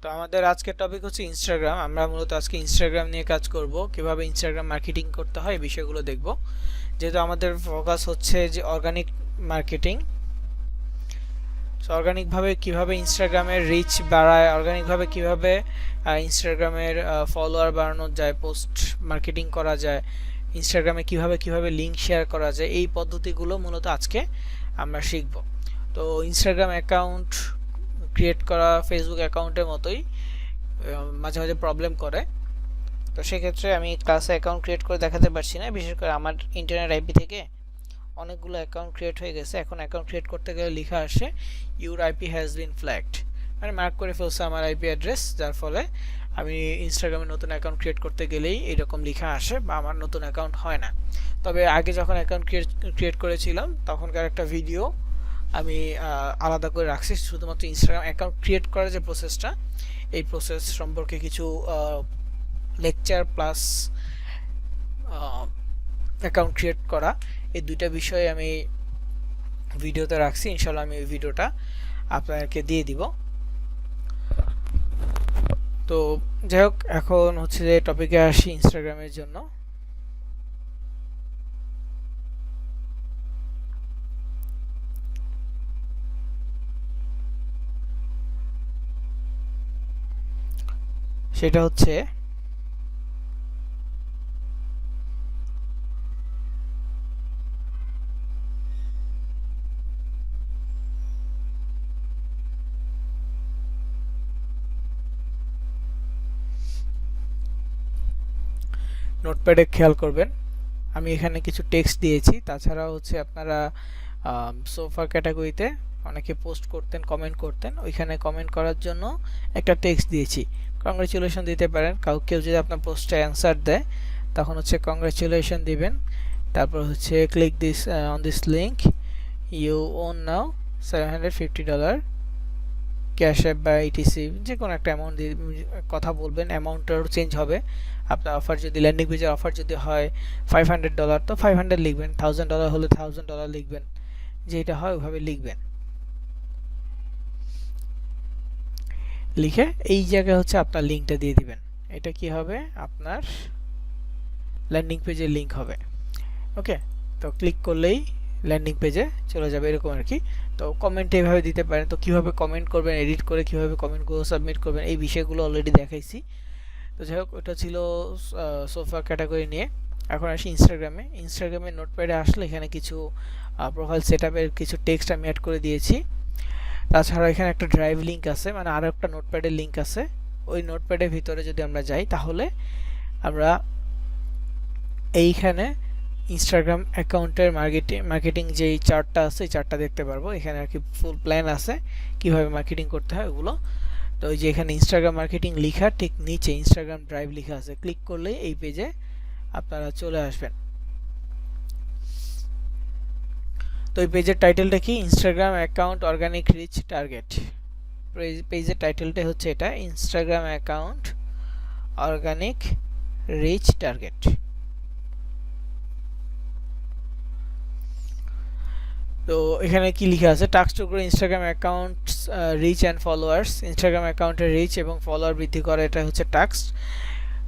তো আমাদের আজকের টপিক হচ্ছে ইনস্টাগ্রাম। আমরা মূলত আজকে ইনস্টাগ্রাম নিয়ে কাজ করব, কিভাবে ইনস্টাগ্রাম মার্কেটিং করতে হয় এই বিষয়গুলো দেখব। যেহেতু আমাদের ফোকাস হচ্ছে যে অর্গানিক মার্কেটিং, অর্গানিকভাবে কিভাবে ইনস্টাগ্রামের রিচ বাড়ায়, অর্গানিকভাবে কিভাবে ইনস্টাগ্রামের ফলোয়ার বাড়ানো যায়, পোস্ট মার্কেটিং করা যায়, ইনস্টাগ্রামে কিভাবে কিভাবে লিঙ্ক শেয়ার করা যায়, এই পদ্ধতিগুলো মূলত আজকে আমরা শিখব। তো ইনস্টাগ্রাম অ্যাকাউন্ট ক্রিয়েট করা ফেসবুক অ্যাকাউন্টের মতোই মাঝে মাঝে প্রবলেম করে। তো সেক্ষেত্রে আমি ক্লাসে অ্যাকাউন্ট ক্রিয়েট করে দেখাতে পারছি না, বিশেষ করে আমার ইন্টারনেট আইপি থেকে অনেকগুলো অ্যাকাউন্ট ক্রিয়েট হয়ে গেছে। এখন অ্যাকাউন্ট ক্রিয়েট করতে গেলে লেখা আসে your IP has been flagged, মানে মার্ক করে ফেলছে আমার আইপি অ্যাড্রেস, যার ফলে আমি ইনস্টাগ্রামে নতুন অ্যাকাউন্ট ক্রিয়েট করতে গেলেই এরকম লেখা আসে বা আমার নতুন অ্যাকাউন্ট হয় না। তবে আগে যখন অ্যাকাউন্ট ক্রিয়েট করেছিলাম তখনকার একটা ভিডিও আমি আলাদা করে রাখছি, শুধুমাত্র ইনস্টাগ্রাম অ্যাকাউন্ট ক্রিয়েট করার যে প্রসেসটা, এই প্রসেস সম্পর্কে কিছু লেকচার প্লাস অ্যাকাউন্ট ক্রিয়েট করা, এই দুইটা বিষয় আমি ভিডিওতে রাখছি। ইনশাল্লাহ আমি ওই ভিডিওটা আপনাদেরকে দিয়ে দিব। তো যাই হোক, এখন হচ্ছে যে টপিকে আসি ইনস্টাগ্রামের জন্য। সেটা হচ্ছে নোটপ্যাডে খেয়াল করবেন, আমি এখানে কিছু টেক্সট দিয়েছি। তাছাড়া হচ্ছে আপনারা সোফা ক্যাটাগরিতে অনেকে পোস্ট করতেন, কমেন্ট করতেন, ওইখানে কমেন্ট করার জন্য একটা টেক্সট দিয়েছি। কংগ্রেচুলেশন দিতে পারেন, কেউ যদি আপনার পোস্টে অ্যান্সার দেয় তখন হচ্ছে কংগ্রেচুলেশন দিবেন। তারপর হচ্ছে click this on this link, you won now $750 cash app বা ইটিসি, যে কোনো একটা অ্যামাউন্ট কথা বলবেন, অ্যামাউন্টটাও চেঞ্জ হবে। আপনার অফার যদি ল্যান্ডিং পেজের অফার যদি হয় $500 তো 500 লিখবেন, $1000 হলে $1000 লিখবেন, যেটা হয় ওইভাবে লিখবেন। লিখে এই জায়গায় হচ্ছে আপনার লিঙ্কটা দিয়ে দিবেন। এটা কি হবে, আপনার ল্যান্ডিং পেজের লিঙ্ক হবে। ওকে, তো ক্লিক করলেই ল্যান্ডিং পেজে চলে যাবে, এরকম আর কি। তো কমেন্ট এইভাবে দিতে পারেন। তো কিভাবে কমেন্ট করবেন, এডিট করে কিভাবে কমেন্টগুলো সাবমিট করবেন, এই বিষয়গুলো অলরেডি দেখাইছি। তো যাই হোক, ওটা ছিল সোফা ক্যাটাগরি নিয়ে। এখন আসি ইনস্টাগ্রামে। ইনস্টাগ্রামে নোটপ্যাডে আসলে এখানে কিছু প্রোফাইল সেটআপের কিছু টেক্সট আমি অ্যাড করে দিয়েছি। তাছাড়া এখানে একটা ড্রাইভ লিঙ্ক আছে, মানে আরও একটা নোটপ্যাডের লিঙ্ক আছে। ওই নোটপ্যাডের ভিতরে যদি আমরা যাই তাহলে আমরা এইখানে ইনস্টাগ্রাম অ্যাকাউন্টের মার্কেটিং যেই চার্টটা আছে এই চার্টটা দেখতে পারবো। এখানে আর কি ফুল প্ল্যান আছে কিভাবে মার্কেটিং করতে হয় ওগুলো। তো ওই যে এখানে ইনস্টাগ্রাম মার্কেটিং লেখা ঠিক নিচে ইনস্টাগ্রাম ড্রাইভ লেখা আছে, ক্লিক করলেই এই পেজে আপনারা চলে আসবেন। তো এই পেজের টাইটেলটা কি, Instagram account organic reach target. পেজের টাইটেলটা হচ্ছে এটা, Instagram account organic reach target. তো এখানে কি লেখা আছে, task to grow Instagram account reach and followers. ইনস্টাগ্রাম অ্যাকাউন্টের রিচ এবং ফলোয়ার বৃদ্ধি করা, এটা হচ্ছে টাস্ক।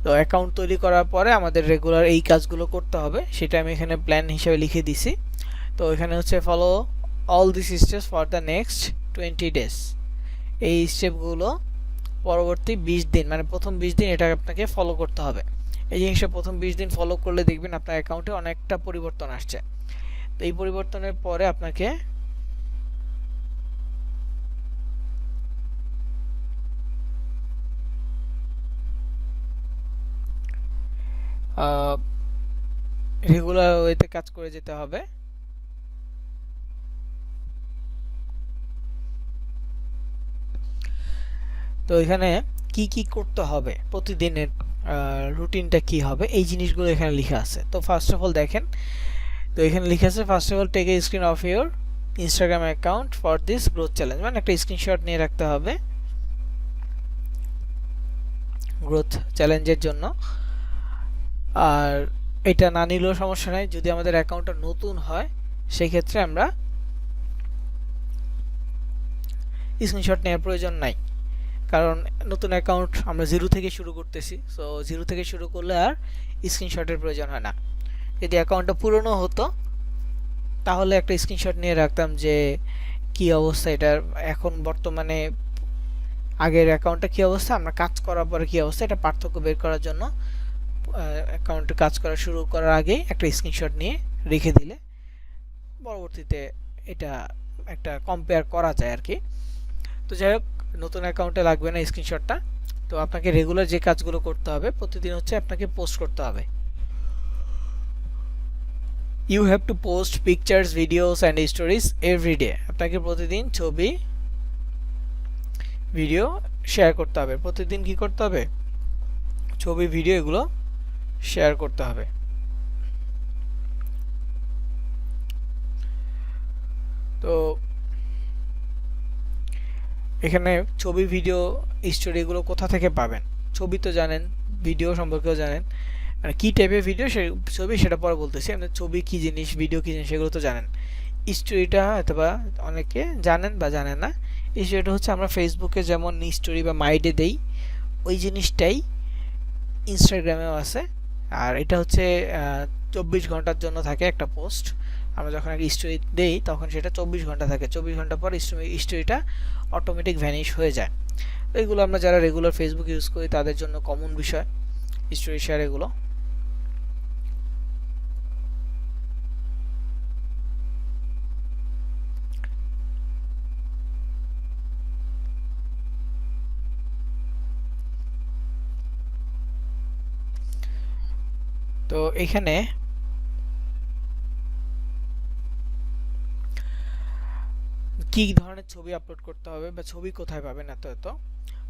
তো অ্যাকাউন্ট তৈরি করার পরে আমাদের রেগুলার এই কাজগুলো করতে হবে, সেটা আমি এখানে প্ল্যান হিসেবে লিখে দিছি। তো এখানে হচ্ছে follow all this steps for the next 20 days। এই স্টেপগুলো পরবর্তী 20 দিন, মানে প্রথম 20 দিন এটা আপনাকে ফলো করতে হবে। এই জিনিসটা প্রথম 20 দিন ফলো করলে দেখবেন আপনার অ্যাকাউন্টে অনেকটা পরিবর্তন আসছে। তো এই পরিবর্তনের পরে আপনাকে রেগুলার ওয়েতে কাজ করে যেতে হবে। তো এখানে কি কি করতে হবে, প্রতিদিনের রুটিনটা কি হবে, এই জিনিসগুলো এখানে লেখা আছে। তো ফার্স্ট অফ অল দেখেন, তো এখানে লেখা আছে first of all take a screen of your Instagram account for this growth challenge, মানে একটা স্ক্রিনশট নিয়ে রাখতে হবে গ্রোথ চ্যালেঞ্জের জন্য। আর এটা না নিলেও সমস্যা নাই, যদি আমাদের অ্যাকাউন্টটা নতুন হয় সেই ক্ষেত্রে আমরা স্ক্রিনশট নেওয়ার প্রয়োজন নাই, কারণ নতুন অ্যাকাউন্ট আমরা জিরো থেকে শুরু করতেছি, সো জিরো থেকে শুরু করলে আর স্ক্রিনশটের প্রয়োজন হয় না। যদি অ্যাকাউন্টটা পুরনো হতো তাহলে একটা স্ক্রিনশট নিয়ে রাখতাম যে কি অবস্থা এটার এখন বর্তমানে, আগের অ্যাকাউন্টটা কি অবস্থা, আমরা কাজ করার পরে কি অবস্থা, এটা পার্থক্য বের করার জন্য অ্যাকাউন্টে কাজ করা শুরু করার আগে একটা স্ক্রিনশট নিয়ে রেখে দিলে পরবর্তীতে এটা একটা কম্পেয়ার করা যায় আর কি। তো যাই হোক, নতুন অ্যাকাউন্টে লাগবে না স্ক্রিনশটটা। তো আপনাকে রেগুলার যে কাজগুলো করতে হবে, প্রতিদিন হচ্ছে আপনাকে পোস্ট করতে হবে। You have to post pictures, videos and stories every day. আপনাকে প্রতিদিন ছবি, ভিডিও শেয়ার করতে হবে। প্রতিদিন কি করতে হবে? ছবি, ভিডিও এগুলো শেয়ার করতে হবে। তো এখানে ছবি, ভিডিও, স্টোরি এগুলো কোথা থেকে পাবেন? ছবি তো জানেন, ভিডিও সম্পর্কেও জানেন, মানে কী টাইপের ভিডিও ছবি সেটা পরে বলতেছি। আপনি ছবি কী জিনিস, ভিডিও কী জিনিস সেগুলো তো জানেন। স্টোরিটা অথবা অনেকে জানেন বা জানেন না। স্টোরিটা হচ্ছে আমরা ফেসবুকে যেমন স্টোরি বা মাইডে দেই, ওই জিনিসটাই ইনস্টাগ্রামেও আছে। আর এটা হচ্ছে 24 ঘন্টার জন্য থাকে একটা পোস্ট। আমরা যখন একটা স্টোরি দেই তখন সেটা 24 ঘন্টা থাকে। 24 ঘন্টা পর স্টোরিটা অটোমেটিক ভ্যানিশ হয়ে যায়। তো এগুলো আমরা যারা রেগুলার ফেসবুক ইউজ করি তাদের জন্য কমন বিষয় স্টোরি শেয়ার এগুলো। তো এখানে কি ধরনের ছবি আপলোড করতে হবে বা ছবি কোথায় পাবেন এত এত,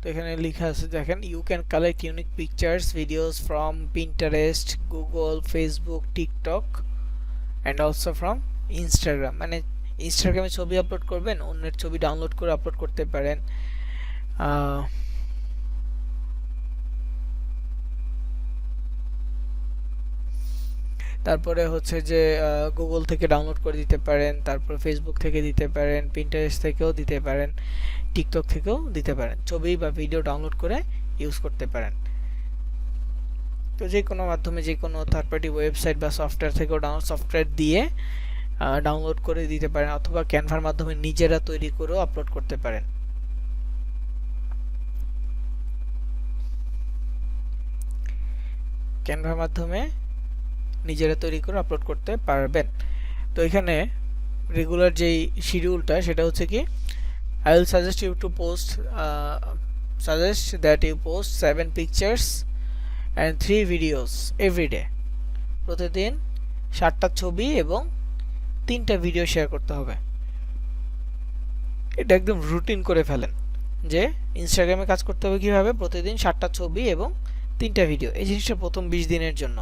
তো এখানে লেখা আছে দেখেন, you can collect unique pictures, videos from Pinterest, Google, Facebook, TikTok and also from Instagram. মানে ইনস্টাগ্রামে ছবি আপলোড করবেন, অন্যের ছবি ডাউনলোড করে আপলোড করতে পারেন। তারপরে হচ্ছে যে গুগল থেকে ডাউনলোড করে দিতে পারেন, তারপর ফেসবুক থেকে দিতে পারেন, পিন্টারেস্ট থেকেও দিতে পারেন, টিকটক থেকেও দিতে পারেন। ছবি বা ভিডিও ডাউনলোড করে ইউজ করতে পারেন। তো যে কোনো মাধ্যমে, যে কোনো থার্ড পার্টি ওয়েবসাইট বা সফটওয়্যার থেকেও সফটওয়্যার দিয়ে ডাউনলোড করে দিতে পারেন, অথবা ক্যানভার মাধ্যমে নিজেরা তৈরি করেও আপলোড করতে পারেন। ক্যানভার মাধ্যমে নিজেরা তৈরি করে আপলোড করতে পারবেন। তো এখানে রেগুলার যেই শিডিউলটা সেটা হচ্ছে কি, I will suggest you to post suggest that you post 7 pictures and 3 videos every day. প্রতিদিন 7টা ছবি এবং 3টা ভিডিও শেয়ার করতে হবে। এটা একদম রুটিন করে ফেলেন যে ইনস্টাগ্রামে কাজ করতে হবে কিভাবে, প্রতিদিন 7টা ছবি এবং 3টা ভিডিও। এই জিনিসটা প্রথম 20 দিনের জন্য,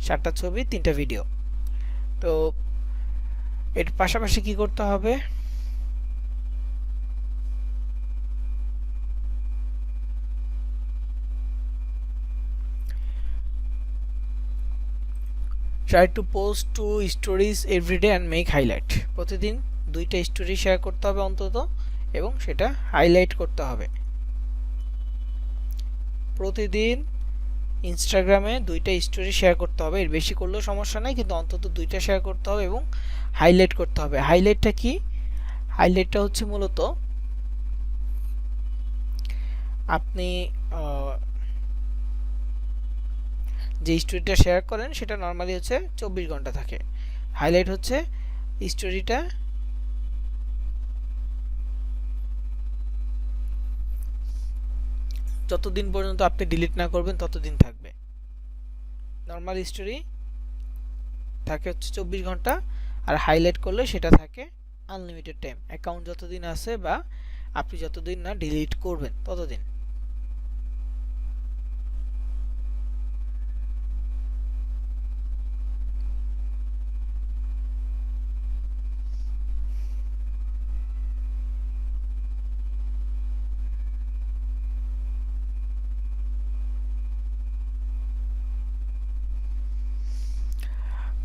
7টা ছবি 3টা ভিডিও। তো এর পাশাপাশি কি করতে হবে? Try to post 2 stories every day and make highlight. প্রতিদিন 2টা স্টোরি শেয়ার করতে হবে অন্তত, এবং সেটা হাইলাইট করতে হবে। প্রতিদিন ইনস্টাগ্রামে 2টা স্টোরি শেয়ার করতে হবে, এর বেশি করলেও সমস্যা নাই, কিন্তু অন্তত 2টা শেয়ার করতে হবে এবং হাইলাইট করতে হবে। হাইলাইটটা কি? হাইলাইটটা হচ্ছে মূলত আপনি যে স্টোরিটা শেয়ার করেন সেটা নর্মালি হচ্ছে 24 ঘন্টা থাকে। হাইলাইট হচ্ছে স্টোরিটা যতদিন পর্যন্ত আপনি ডিলিট না করবেন ততদিন থাকবে। নর্মাল স্টোরি থাকে হচ্ছে 24 ঘন্টা, আর হাইলাইট করলে সেটা থাকে আনলিমিটেড টাইম। অ্যাকাউন্ট যতদিন আছে বা আপনি যতদিন না ডিলিট করবেন ততদিন।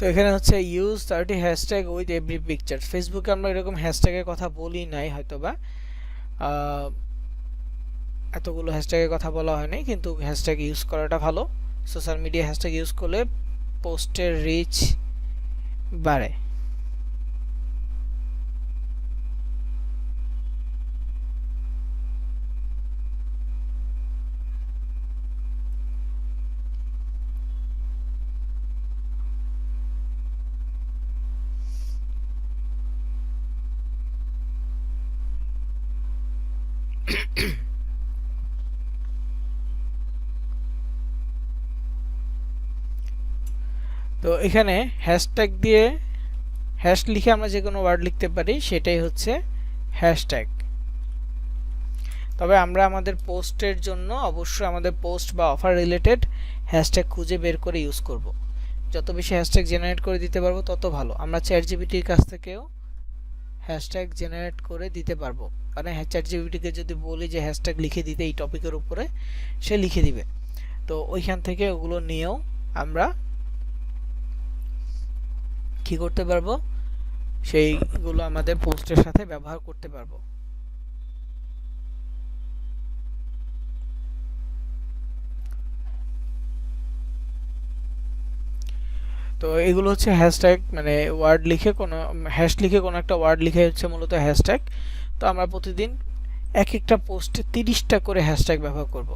তো এখানে হচ্ছে use 30 hashtag with every picture. ফেসবুকে আমরা এরকম হ্যাশট্যাগের কথা বলি নাই হয়তোবা, এতগুলো হ্যাশট্যাগের কথা বলা হয়নি, কিন্তু হ্যাশট্যাগ ইউজ করাটা ভালো। সোশ্যাল মিডিয়া হ্যাশট্যাগ ইউজ করলে পোস্টের রিচ বাড়ে। তো এখানে হ্যাশট্যাগ দিয়ে হ্যাশ লিখে আমরা যে কোনো ওয়ার্ড লিখতে পারি, সেটাই হচ্ছে হ্যাশট্যাগ। তবে আমরা আমাদের পোস্টের জন্য অবশ্যই আমাদের পোস্ট বা অফার রিলেটেড হ্যাশট্যাগ খুঁজে বের করে ইউজ করব। যত বেশি হ্যাশট্যাগ জেনারেট করে দিতে পারবো তত ভালো। আমরা চ্যাটজিপিটির কাছ থেকেও হ্যাশট্যাগ জেনারেট করে দিতে পারবো। মানে চ্যাটজিপিটিকে যদি বলি যে হ্যাশট্যাগ লিখে দিতে এই টপিকের উপরে, সে লিখে দিবে। তো ওইখান থেকে ওগুলো নিয়েও আমরা কি করতে পারবো, সেইগুলো আমাদের পোস্টের সাথে ব্যবহার করতে পারবো। তো এগুলো হচ্ছে হ্যাশট্যাগ, মানে ওয়ার্ড লিখে কোনো হ্যাশ লিখে কোনো একটা ওয়ার্ড লিখে হচ্ছে মূলত হ্যাশট্যাগ। তো আমরা প্রতিদিন এক একটা পোস্টে 30টা করে হ্যাশট্যাগ ব্যবহার করব।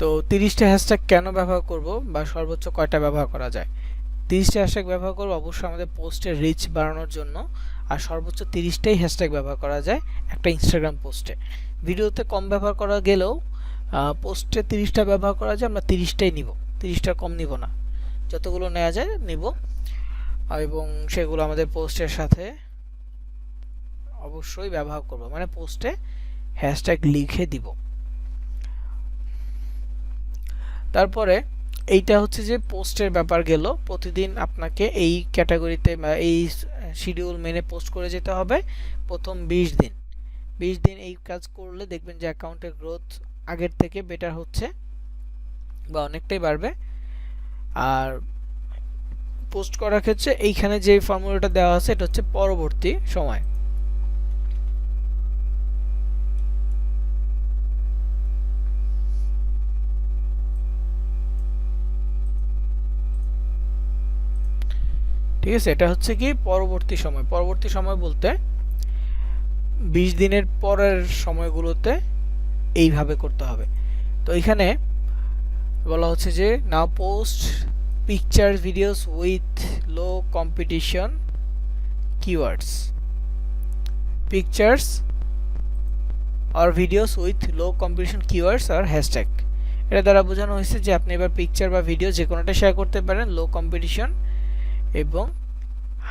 তো 30টা হ্যাশট্যাগ কেন ব্যবহার করব, বা সর্বোচ্চ কয়টা ব্যবহার করা যায়? 30টা হ্যাশট্যাগ ব্যবহার করব অবশ্যই আমাদের পোস্টের রিচ বাড়ানোর জন্য। আর সর্বোচ্চ 30টাই হ্যাশট্যাগ ব্যবহার করা যায় একটা ইনস্টাগ্রাম পোস্টে। ভিডিওতে কম ব্যবহার করা গেলেও পোস্টে 30টা ব্যবহার করা যায়, আমরা 30টাই নিব, 30টার কম নিব না। যতগুলো নেওয়া যায় নিব, এবং সেগুলো আমাদের পোস্টের সাথে অবশ্যই ব্যবহার করব, মানে পোস্টে হ্যাশট্যাগ লিখে দিব। তারপরে এইটা হচ্ছে যে পোস্টের ব্যাপার গেল। প্রতিদিন আপনাকে এই ক্যাটাগরিতে বা এই শিডিউল মেনে পোস্ট করে যেতে হবে প্রথম 20 দিন। 20 দিন এই কাজ করলে দেখবেন যে অ্যাকাউন্টের গ্রোথ আগের থেকে বেটার হচ্ছে বা অনেকটাই বাড়বে। আর পোস্ট করার ক্ষেত্রে এইখানে যে ফর্মুলাটা দেওয়া আছে এটা হচ্ছে পরবর্তী সময়। ঠিক আছে, এটা হচ্ছে কি পরবর্তী সময়। পরবর্তী সময় বলতে 20 দিনের পরের সময়গুলোতে এইভাবে করতে হবে। তো এখানে বলা হচ্ছে যে now post picture videos with low competition keywords, pictures or videos with low competition keywords or hashtag। এটা দ্বারা বোঝানো হয়েছে যে আপনি এবার পিকচার বা ভিডিও যে কোনোটা শেয়ার করতে পারেন লো কম্পিটিশন এবং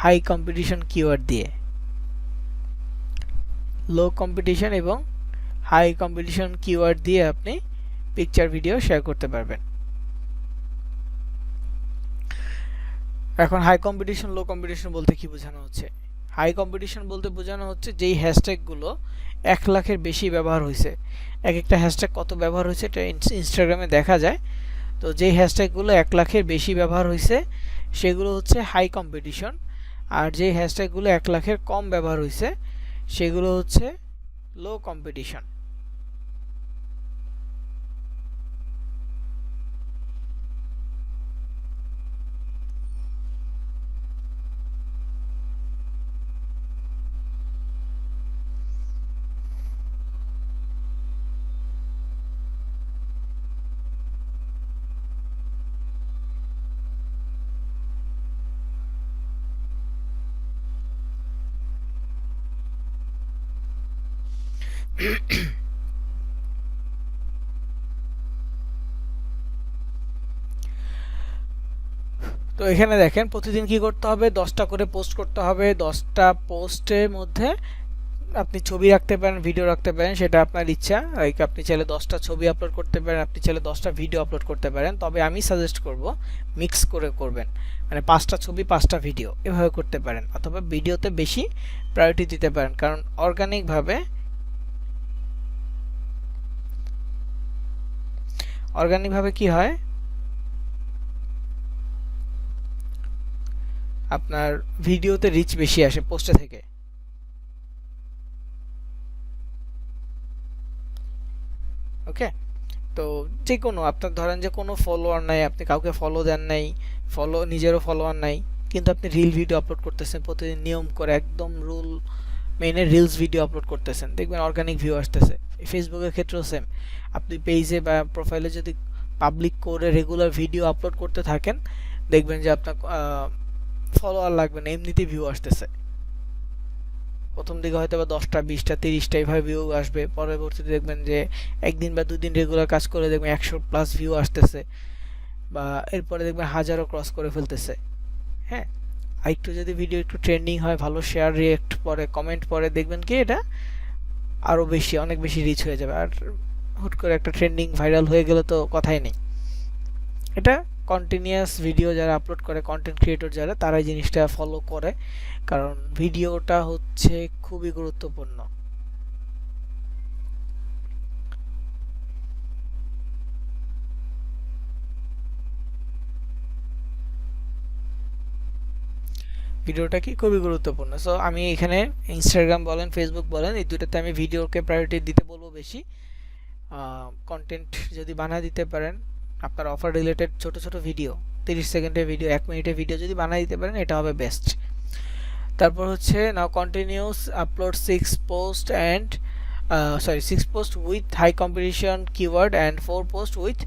হাই কম্পিটিশন কিওয়ার্ড দিয়ে। লো কম্পিটিশন এবং হাই কম্পিটিশন কিওয়ার্ড দিয়ে আপনি পিকচার ভিডিও শেয়ার করতে পারবেন। এখন হাই কম্পিটিশন লো কম্পিটিশন বলতে কি বোঝানো হচ্ছে? হাই কম্পিটিশন বলতে বোঝানো হচ্ছে যেই হ্যাশট্যাগুলো 1 লাখের বেশি ব্যবহার হয়েছে। এক একটা হ্যাশট্যাগ কত ব্যবহার হয়েছে এটা ইনস্টাগ্রামে দেখা যায়। তো যেই হ্যাশট্যাগুলো 1 লাখের বেশি ব্যবহার হয়েছে সেগুলো হচ্ছে হাই কম্পিটিশন, আর যেই হ্যাশট্যাগুলো 1 লাখের কম ব্যবহার হয়েছে সেগুলো হচ্ছে লো কম্পিটিশন। তো এখানে দেখেন প্রতিদিন কি করতে হবে, 10টা করে পোস্ট করতে হবে। 10টা পোস্টের মধ্যে আপনি ছবি রাখতে পারেন, ভিডিও রাখতে পারেন, সেটা আপনার ইচ্ছা। লাইক আপনি চাইলে 10টা ছবি আপলোড করতে পারেন, আপনি চাইলে 10টা ভিডিও আপলোড করতে পারেন। তবে আমি সাজেস্ট করব মিক্স করে করবেন, মানে 5টা ছবি 5টা ভিডিও এভাবে করতে পারেন, অথবা ভিডিওতে বেশি প্রায়োরিটি দিতে পারেন। কারণ অর্গানিকভাবে কি হয়, আপনার ভিডিওতে রিচ বেশি আসে পোস্টে থেকে। ওকে, তো যে কোনো আপনার ধরেন যে কোনো ফলোয়ার নাই, আপনি কাউকে ফলো দেন নাই, নিজেরও ফলোয়ার নাই, কিন্তু আপনি রিল ভিডিও আপলোড করতেছেন প্রতিদিন নিয়ম করে, একদম রুল মেনে রিলস ভিডিও আপলোড করতেছেন, দেখবেন অর্গানিক ভিউ আসতেছে। ফেসবুকের ক্ষেত্রেও সেম, আপনি পেজে বা প্রোফাইলে যদি পাবলিক করে রেগুলার ভিডিও আপলোড করতে থাকেন, দেখবেন যে আপনার ফলোয়ার লাগবে না, এমনিতেই ভিউ আসতেছে। প্রথম দিকে হয়তো বা 10টা 20টা 30টা এইভাবে ভিউ আসবে, পরবর্তীতে দেখবেন যে একদিন বা দুদিন রেগুলার কাজ করে দেখবেন 100+ ভিউ আসতেছে, বা এরপরে দেখবেন হাজারও ক্রস করে ফেলতেছে। হ্যাঁ, আর একটু যদি ভিডিও একটু ট্রেন্ডিং হয়, ভালো শেয়ার, রিয়েক্ট পরে, কমেন্ট পরে, দেখবেন কি এটা আরও বেশি, অনেক বেশি রিচ হয়ে যাবে। আর হুট করে একটা ট্রেন্ডিং ভাইরাল হয়ে গেলে তো কথাই নেই। এটা কন্টিনিউয়াস ভিডিও যারা আপলোড করে, কন্টেন্ট ক্রিয়েটর যারা, তারা এই জিনিসটা ফলো করে, কারণ ভিডিওটা হচ্ছে খুবই গুরুত্বপূর্ণ। ভিডিওটা কি খুবই গুরুত্বপূর্ণ। সো আমি এখানে ইনস্টাগ্রাম বলেন, ফেসবুক বলেন, এই দুটোতে আমি ভিডিওকে প্রায়োরিটি দিতে বলবো বেশি। কন্টেন্ট যদি বানায় দিতে পারেন, আপনার অফার রিলেটেড ছোট ছোট ভিডিও, 30 সেকেন্ডের ভিডিও, 1 মিনিটের ভিডিও যদি বানায় দিতে পারেন, এটা হবে বেস্ট। তারপর হচ্ছে now continuous upload 6 post with high competition keyword and 4 post with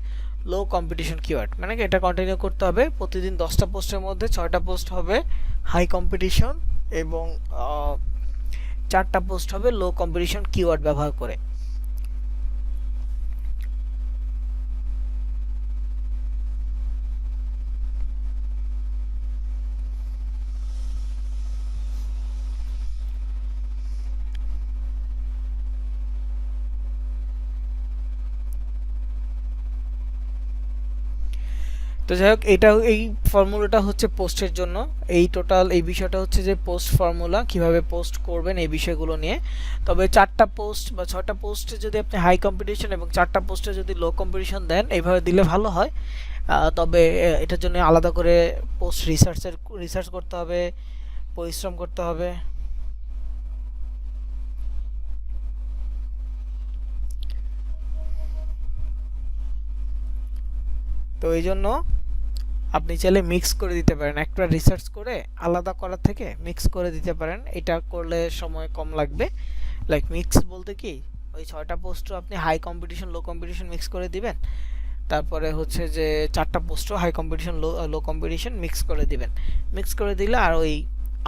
low competition keyword. মানে কি, এটা কন্টিনিউ করতে হবে, প্রতিদিন 10টা পোস্টের মধ্যে 6টা পোস্ট হবে হাই কম্পিটিশন এবং 4টা পোস্ট হবে লো কম্পিটিশন কিওয়ার্ড ব্যবহার করে। তো যাই হোক, এই ফর্মুলাটা হচ্ছে পোস্টের জন্য। এই বিষয়টা হচ্ছে যে পোস্ট ফর্মুলা, কিভাবে পোস্ট করবেন এই বিষয়গুলো নিয়ে। তবে 4টা পোস্ট বা 6টা পোস্টে যদি আপনি হাই কম্পিটিশন এবং 4টা পোস্টে যদি লো কম্পিটিশন দেন, এইভাবে দিলে ভালো হয়। তবে এটার জন্য আলাদা করে পোস্ট রিসার্চ করতে হবে, পরিশ্রম করতে হবে। তো এই জন্য আপনি চাইলে মিক্স করে দিতে পারেন, একটা রিসার্চ করে আলাদা করার থেকে মিক্স করে দিতে পারেন। এটা করলে সময় কম লাগবে। লাইক মিক্স বলতে কি, ওই 6টা পোস্টও আপনি high competition low competition mix করে দিবেন, তারপরে হচ্ছে যে 4টা পোস্টও high competition low competition mix করে দিবেন। মিক্স করে দিলে আর ওই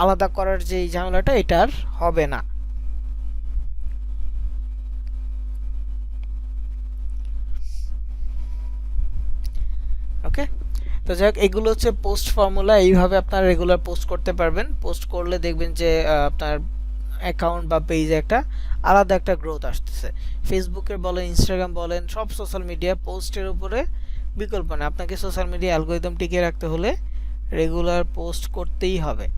আলাদা করার যে ঝামেলাটা, এটা আর হবে না। ওকে, তো যাই হোক, এগুলো হচ্ছে পোস্ট ফর্মুলা। এইভাবে আপনারা রেগুলার পোস্ট করতে পারবেন। পোস্ট করলে দেখবেন যে আপনার অ্যাকাউন্ট বা পেজে একটা আলাদা একটা গ্রোথ আসতেছে। ফেসবুকের বলেন, ইনস্টাগ্রাম বলেন, সব সোশ্যাল মিডিয়া পোস্টের উপরে বিকল্প নেই। আপনাকে সোশ্যাল মিডিয়া অ্যালগোরিদম টিকিয়ে রাখতে হলে রেগুলার পোস্ট করতেই হবে।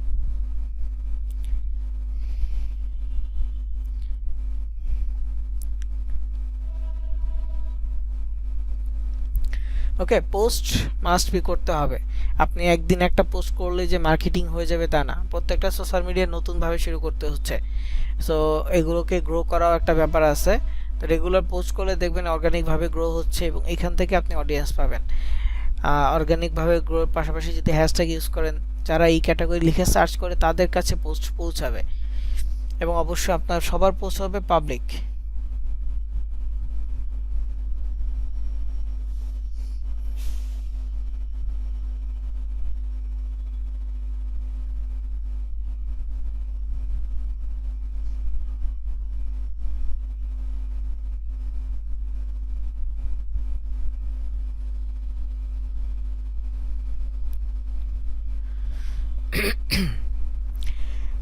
ওকে, পোস্ট মাস্ট বি করতে হবে। আপনি একদিন একটা পোস্ট করলে যে মার্কেটিং হয়ে যাবে তা না, প্রত্যেকটা সোশ্যাল মিডিয়া নতুনভাবে শুরু করতে হচ্ছে। সো এগুলোকে গ্রো করাও একটা ব্যাপার আছে। তো রেগুলার পোস্ট করলে দেখবেন অর্গানিকভাবে গ্রো হচ্ছে, এবং এখান থেকে আপনি অডিয়েন্স পাবেন। অর্গানিকভাবে গ্রোর পাশাপাশি যদি হ্যাশট্যাগ ইউজ করেন, যারা এই ক্যাটাগরি লিখে সার্চ করে তাদের কাছে পোস্ট পৌঁছাবে, এবং অবশ্যই আপনার সবার পোস্ট হবে পাবলিক।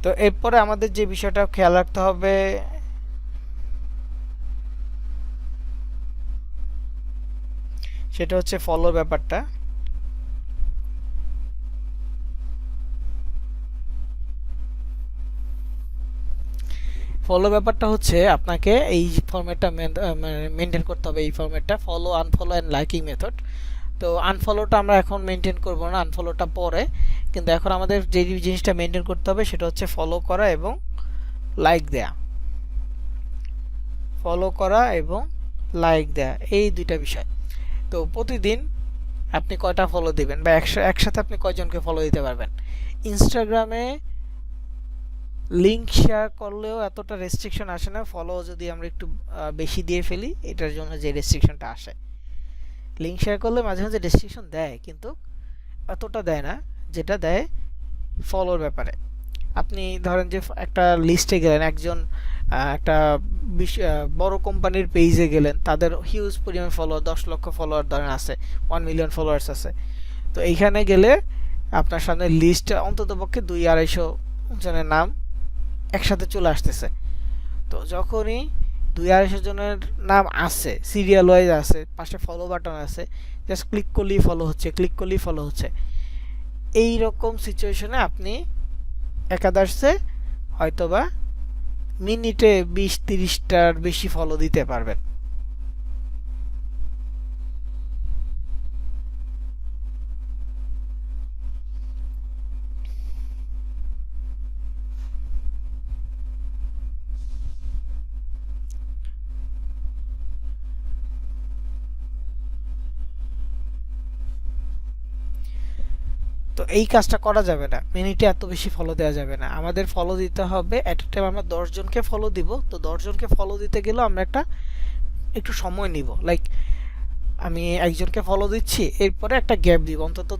তো এরপরে আমাদের যে বিষয়টা খেয়াল রাখতে হবে, সেটা হচ্ছে ফলো ব্যাপারটা। ফলো ব্যাপারটা হচ্ছে আপনাকে এই ফরম্যাটটা মেনটেন করতে হবে, এই ফরম্যাটটা follow, unfollow and liking method. তো আনফলোটা আমরা এখন মেনটেন করব না, আনফলোটা পরে। কিন্তু এখন আমাদের যে জিনিসটা মেনটেন করতে হবে সেটা হচ্ছে ফলো করা এবং লাইক দেয়া। ফলো করা এবং লাইক দেয়া, এই দুইটা বিষয়। তো প্রতিদিন আপনি কয়টা ফলো দিবেন বা একসাথে আপনি কয়জনকে ফলো দিতে পারবেন? ইনস্টাগ্রামে লিঙ্ক শেয়ার করলেও এতটা রেস্ট্রিকশন আসে না, ফলো যদি আমরা একটু বেশি দিয়ে ফেলি এটার জন্য যে রেস্ট্রিকশনটা আসে। লিঙ্ক শেয়ার করলে মাঝে মাঝে রেস্ট্রিকশন দেয়, কিন্তু এতটা দেয় না যেটা দেয় ফলোর ব্যাপারে। আপনি ধরেন যে একটা লিস্টে গেলেন, একজন একটা বড় কোম্পানির পেজে গেলেন, তাদের হিউজ পরিমাণ ফলোয়ার, 10 লক্ষ ফলোয়ার ধরেন আছে, 1 মিলিয়ন ফলোয়ার্স আছে। তো এইখানে গেলে আপনার সামনে লিস্টে অন্তত পক্ষে 200-250 জনের নাম একসাথে চলে আসতেছে। তো যখনই 200-250 জনের নাম আছে, সিরিয়াল ওয়াইজ আছে, পাশে ফলো বাটন আছে, জাস্ট ক্লিক করলেই ফলো হচ্ছে, ক্লিক করলেই ফলো হচ্ছে, এই রকম সিচুয়েশনে আপনি একাদার্সে হয়তোবা মিনিটে 20-30টার বেশি ফলো দিতে পারবেন। তো এই কাজটা করা যাবে না, মিনিটে এত বেশি ফলো দেওয়া যাবে না। আমাদের ফলো দিতে হবে এট এ টাইম, আমরা 10 জনকে ফলো দিব। তো 10 জনকে ফলো দিতে গেলেও আমরা একটু সময় নিব। লাইক আমি একজনকে ফলো দিচ্ছি, এরপরে একটা গ্যাপ দিব, অন্তত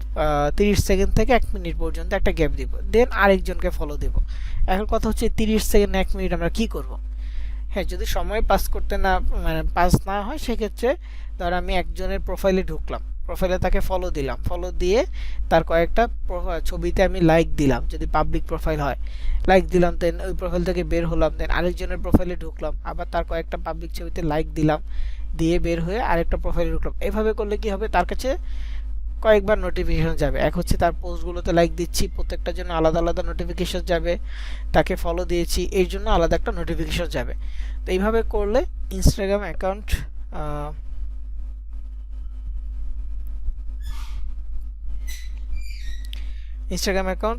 30 সেকেন্ড থেকে 1 মিনিট পর্যন্ত একটা গ্যাপ দিব, দেন আরেকজনকে ফলো দিব। এখন কথা হচ্ছে 30 সেকেন্ড 1 মিনিট আমরা কি করব? হ্যাঁ, যদি সময় পাস করতে না, মানে পাস না হয়, সেক্ষেত্রে ধর আমি একজনের প্রোফাইলে ঢুকলাম, প্রোফাইলে তাকে ফলো দিলাম, ফলো দিয়ে তার কয়েকটা ছবিতে আমি লাইক দিলাম, যদি পাবলিক প্রোফাইল হয় লাইক দিলাম, দেন ওই প্রোফাইল থেকে বের হলাম, দেন আরেকজনের প্রোফাইলে ঢুকলাম, আবার তার কয়েকটা পাবলিক ছবিতে লাইক দিলাম, দিয়ে বের হয়ে আরেকটা প্রোফাইলে ঢুকলাম। এভাবে করলে কি হবে, তার কাছে কয়েকবার নোটিফিকেশন যাবে। এক হচ্ছে তার পোস্টগুলোতে লাইক দিচ্ছি, প্রত্যেকটার জন্য আলাদা আলাদা নোটিফিকেশন যাবে, তাকে ফলো দিয়েছি এর জন্য আলাদা একটা নোটিফিকেশন যাবে। তো এইভাবে করলে ইনস্টাগ্রাম অ্যাকাউন্ট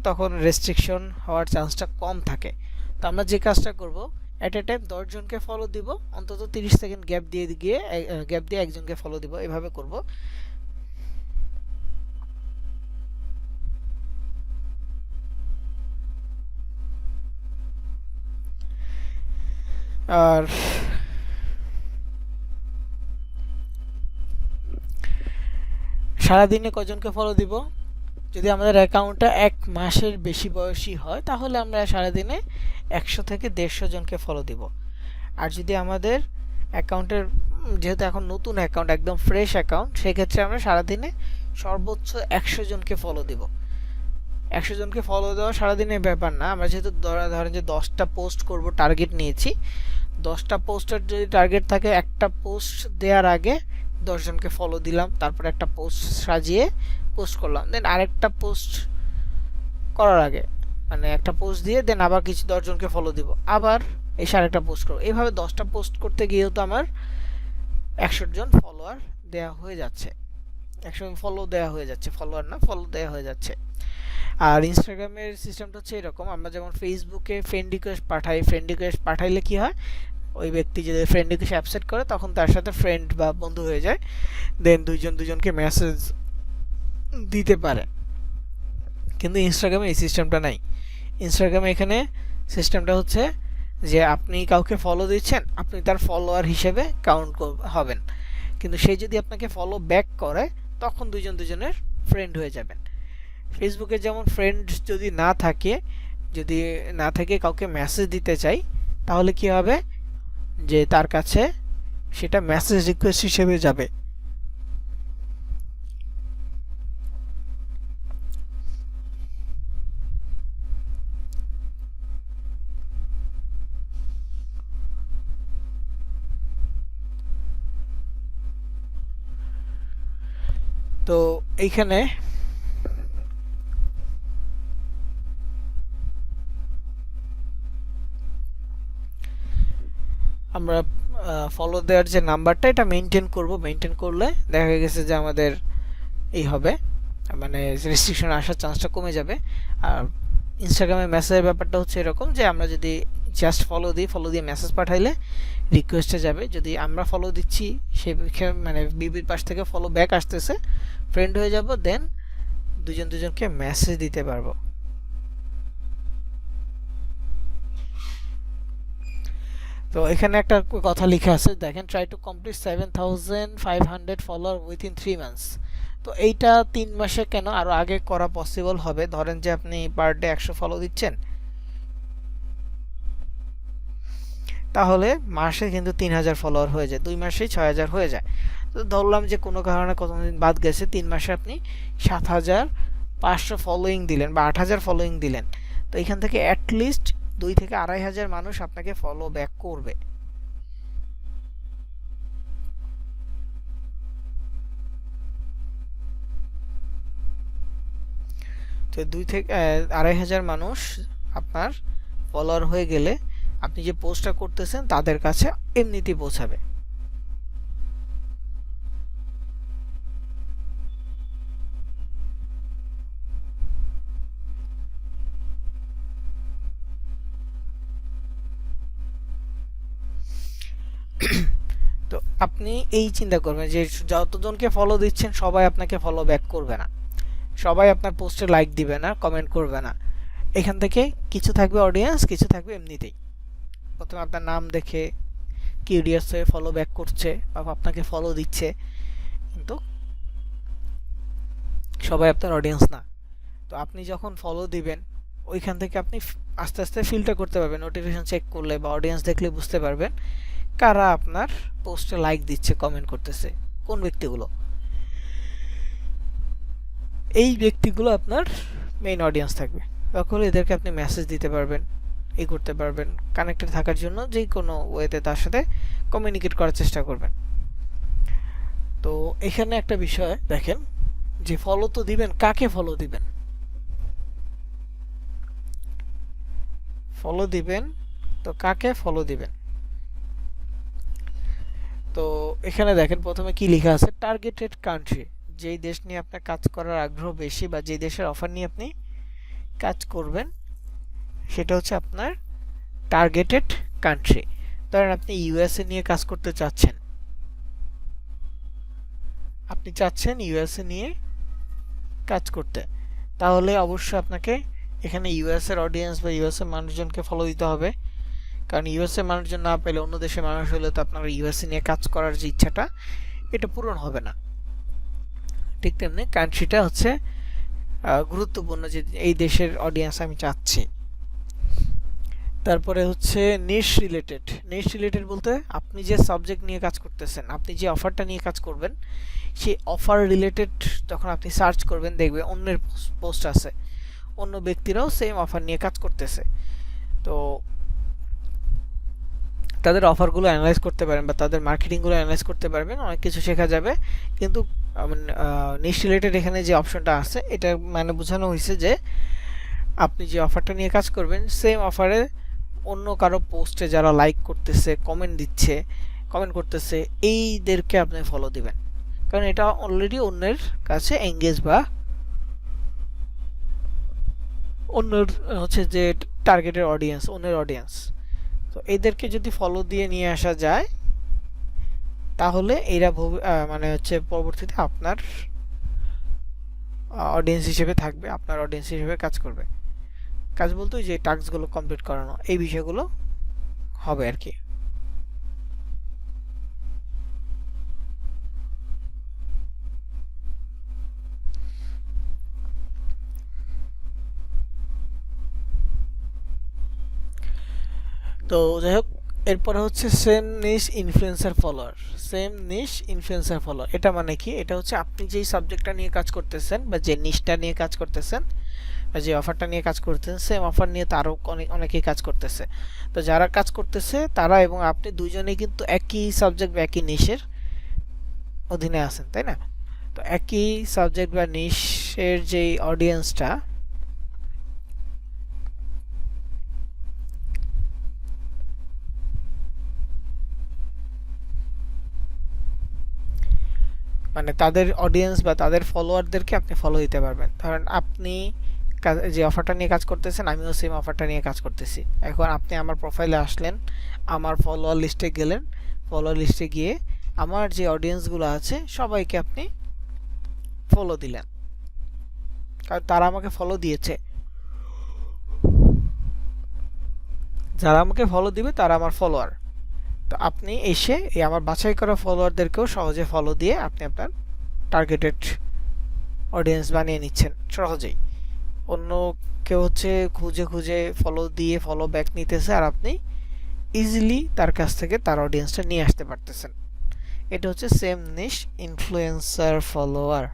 তখন রেস্ট্রিকশন হওয়ার চান্সটা কম থাকে। তো আমরা যে কাজটা করব, অ্যাট এ টাইম 10 জনকে ফলো দিব, অন্তত 30 সেকেন্ড গ্যাপ দিয়ে একজনকে ফলো দিব, এভাবে করব। আর সারাদিনে কজনকে ফলো দিব? যদি আমাদের অ্যাকাউন্টটা 1 মাসের বেশি বয়সী হয়, তাহলে আমরা সারাদিনে 100 থেকে 150 জনকে ফলো দিব। আর যদি আমাদের অ্যাকাউন্টের, যেহেতু এখন নতুন অ্যাকাউন্ট, একদম ফ্রেশ অ্যাকাউন্ট, সেক্ষেত্রে আমরা সারাদিনে সর্বোচ্চ 100 জনকে ফলো দিব। 100 জনকে ফলো দেওয়া সারাদিনের ব্যাপার না, আমরা যেহেতু ধরেন যে 10টা পোস্ট করব টার্গেট নিয়েছি, 10টা পোস্টের যদি টার্গেট থাকে, একটা পোস্ট দেওয়ার আগে 10 জনকে ফলো দিলাম, তারপর একটা পোস্ট সাজিয়ে পোস্ট করলাম, দেন আরেকটা পোস্ট করার আগে, মানে একটা পোস্ট দিয়ে দেন আবার কিছু 10 জনকে ফলো দিব, আবার এসে আরেকটা পোস্ট করবো। এইভাবে 10টা পোস্ট করতে গিয়েও তো আমার 100 জন ফলোয়ার দেওয়া হয়ে যাচ্ছে, 100 ফলো দেওয়া হয়ে যাচ্ছে, ফলোয়ার না, ফলো দেওয়া হয়ে যাচ্ছে। আর ইনস্টাগ্রামের সিস্টেমটা হচ্ছে এরকম, আমরা যেমন ফেসবুকে ফ্রেন্ড রিকোয়েস্ট পাঠাই, ফ্রেন্ড রিকোয়েস্ট পাঠাইলে কি হয়, ওই ব্যক্তি যদি ফ্রেন্ড রিকোয়েস্ট অ্যাকসেপ্ট করে, তখন তার সাথে ফ্রেন্ড বা বন্ধু হয়ে যায়, দেন দুজনকে মেসেজ দিতে পারে। কিন্তু ইনস্টাগ্রামে এই সিস্টেমটা নাই। ইনস্টাগ্রামে এখানে সিস্টেমটা হচ্ছে যে আপনি কাউকে ফলো দিচ্ছেন, আপনি তার ফলোয়ার হিসেবে কাউন্ট হবেন, কিন্তু সে যদি আপনাকে ফলো ব্যাক করে, তখন দুজনের ফ্রেন্ড হয়ে যাবেন। ফেসবুকে যেমন ফ্রেন্ড যদি না থাকে কাউকে মেসেজ দিতে চাই, তাহলে কি হবে, যে তার কাছে সেটা মেসেজ রিকোয়েস্ট হিসেবে যাবে। এইখানে আমরা ফলো দেওয়ার যে নাম্বারটা এটা মেনটেন করব, মেনটেন করলে দেখা গেছে যে আমাদের এই হবে, মানে রেস্ট্রিকশন আসার চান্সটা কমে যাবে। আর ইনস্টাগ্রামে মেসেজের ব্যাপারটা হচ্ছে এরকম যে আমরা যদি জাস্ট ফলো দিই, ফলো দিয়ে মেসেজ পাঠাইলে রিকোয়েস্টে যাবে, যদি আমরা ফলো দিচ্ছি সে মানে বিবির পাশ থেকে ফলো ব্যাক আসতেছে, ফ্রেন্ড হয়ে যাব, দেন দুজন দুজনকে মেসেজ দিতে পারবো। তো এখানে একটা কথা লেখা আছে দেখেন, try to complete 7500 follower within 3 months. তো এইটা 3 মাসে কেন, আরো আগে করা পসিবল হবে। ধরেন যে আপনি পার ডে 100 ফলো দিচ্ছেন, তাহলে মাসে কিন্তু 3000 ফলোয়ার হয়ে যায়, 2 মাসেই 6000 হয়ে যায়। তো ধরলাম যে কোনো কারণে কতদিন বাদ গেছে, 3 মাসে আপনি 7500 ফলোইং দিলেন বা 8000 ফলোইং দিলেন। তো এখান থেকে অ্যাটলিস্ট 2 থেকে 2500 মানুষ আপনাকে ফলো ব্যাক করবে। তো 2 থেকে 2500 মানুষ আপনার ফলোয়ার হয়ে গেলে আপনি যে পোস্টটা করতেছেন তাদের কাছে এমনিতেই পৌঁছাবে। তো আপনি এই চিন্তা করবেন যে যতজনকে ফলো দিচ্ছেন সবাই আপনাকে ফলো ব্যাক করবে না, সবাই আপনার পোস্টে লাইক দিবে না, কমেন্ট করবে না। এখান থেকে কিছু থাকবে অডিয়েন্স, কিছু থাকবে এমনিতেই প্রথমে আপনার নাম দেখে কিউরিয়াস হয়ে ফলো ব্যাক করছে বা আপনাকে ফলো দিচ্ছে, কিন্তু সবাই আপনার অডিয়েন্স না। তো আপনি যখন ফলো দিবেন ওইখান থেকে আপনি আস্তে আস্তে ফিল্টার করতে পারবেন, নোটিফিকেশন চেক করলে বা অডিয়েন্স দেখলে বুঝতে পারবেন কারা আপনার পোস্টে লাইক দিচ্ছে, কমেন্ট করতেছে, কোন ব্যক্তিগুলো। এই ব্যক্তিগুলো আপনার মেইন অডিয়েন্স থাকবে, তখন এদেরকে আপনি মেসেজ দিতে পারবেন, এই করতে পারবেন, কানেক্টেড থাকার জন্য যে কোনো ওয়েতে তার সাথে কমিউনিকেট করার চেষ্টা করবেন। তো এখানে একটা বিষয় দেখেন যে ফলো তো দিবেন, কাকে ফলো দিবেন? ফলো দিবেন তো কাকে ফলো দিবেন? তো এখানে দেখেন প্রথমে কি লেখা আছে, টার্গেটেড কান্ট্রি, যেই দেশ নিয়ে আপনার কাজ করার আগ্রহ বেশি বা যেই দেশের অফার নিয়ে আপনি কাজ করবেন সেটা হচ্ছে আপনার টার্গেটেড কান্ট্রি। ধরেন আপনি ইউএসএ নিয়ে কাজ করতে চাচ্ছেন, আপনি চাচ্ছেন ইউএসএ নিয়ে কাজ করতে, তাহলে অবশ্যই আপনাকে এখানে ইউএসএর অডিয়েন্স বা ইউএসএ মানুষজনকে ফলো দিতে হবে, কারণ ইউএসএ মানুষজন না পেলে অন্য দেশের মানুষ হলে তো আপনার ইউএসএ নিয়ে কাজ করার যে ইচ্ছাটা এটা পূরণ হবে না। ঠিক তেমনি কান্ট্রিটা হচ্ছে গুরুত্বপূর্ণ, যে এই দেশের অডিয়েন্স আমি চাচ্ছি। তারপরে হচ্ছে নিশ রিলেটেড। নিশ রিলেটেড বলতে আপনি যে সাবজেক্ট নিয়ে কাজ করতেছেন, আপনি যে অফারটা নিয়ে কাজ করবেন সেই অফার রিলেটেড যখন আপনি সার্চ করবেন দেখবে অন্যের পোস্ট আছে, অন্য ব্যক্তিরাও সেম অফার নিয়ে কাজ করতেছে। তো তাদের অফারগুলো অ্যানালাইজ করতে পারেন বা তাদের মার্কেটিংগুলো অ্যানালাইজ করতে পারবেন, অনেক কিছু শেখা যাবে। কিন্তু নিশ রিলেটেড এখানে যে অপশনটা আছে এটা মানে বোঝানো হয়েছে যে আপনি যে অফারটা নিয়ে কাজ করবেন সেম অফারে অন্য কারো পোস্টে যারা লাইক করতেছে, কমেন্ট দিচ্ছে, কমেন্ট করতেছে, এইদেরকে আপনি ফলো দিবেন, কারণ এটা অলরেডি অন্যের কাছে এঙ্গেজ বা অন্যের হচ্ছে যে টার্গেটের অডিয়েন্স, অন্যের অডিয়েন্স। তো এদেরকে যদি ফলো দিয়ে নিয়ে আসা যায় তাহলে এরা মানে হচ্ছে পরবর্তীতে আপনার অডিয়েন্স হিসেবে থাকবে, আপনার অডিয়েন্স হিসেবে কাজ করবে। কাজ বলতে যে টাস্কগুলো কমপ্লিট করানো, এই বিষয়গুলো হবে আর কি। তো যাই হোক, এরপরে হচ্ছে সেম নিশ ইনফ্লুয়েন্সার ফলোয়ার। সেম নিশ ইনফ্লুয়েন্সার ফলোয়ার এটা মানে কি? এটা হচ্ছে আপনি যেই সাবজেক্টটা নিয়ে কাজ করতেছেন বা যে নিশটা নিয়ে কাজ করতেছেন বা যে অফারটা নিয়ে কাজ করতেছেন, সেম অফার নিয়ে তো আরও অনেকেই কাজ করতেছে। তো যারা কাজ করতেছে তারা এবং আপনি দুজনেই কিন্তু একই সাবজেক্ট বা একই নিশের অধীনে আছেন, তাই না? তো একই সাবজেক্ট বা নিশের যে অডিয়েন্সটা মানে তাদের অডিয়েন্স বা তাদের ফলোয়ারদেরকে আপনি ফলো দিতে পারবেন। ধরেন আপনি যে অফারটা নিয়ে কাজ করতেছেন, আমিও সেম অফারটা নিয়ে কাজ করতেছি। এখন আপনি আমার প্রোফাইলে আসলেন, আমার ফলোয়ার লিস্টে গেলেন, ফলোয়ার লিস্টে গিয়ে আমার যে অডিয়েন্সগুলো আছে সবাইকে আপনি ফলো দিলেন, কারণ তারা আমাকে ফলো দিয়েছে। যারা আমাকে ফলো দিবে তারা আমার ফলোয়ার। তো আপনি এসে এই আমার বাছাই করা ফলোয়ারদেরকেও সহজে ফলো দিয়ে আপনি আপনার টার্গেটেড অডিয়েন্স বানিয়ে নিচ্ছেন সহজেই। অন্য কেউ হচ্ছে খুঁজে খুঁজে ফলো দিয়ে ফলো ব্যাক নিতেছে, আর আপনি ইজিলি তার কাছ থেকে তার অডিয়েন্সটা নিয়ে আসতে পারতেছেন। এটা হচ্ছে সেম নিশ ইনফ্লুয়েন্সার ফলোয়ার।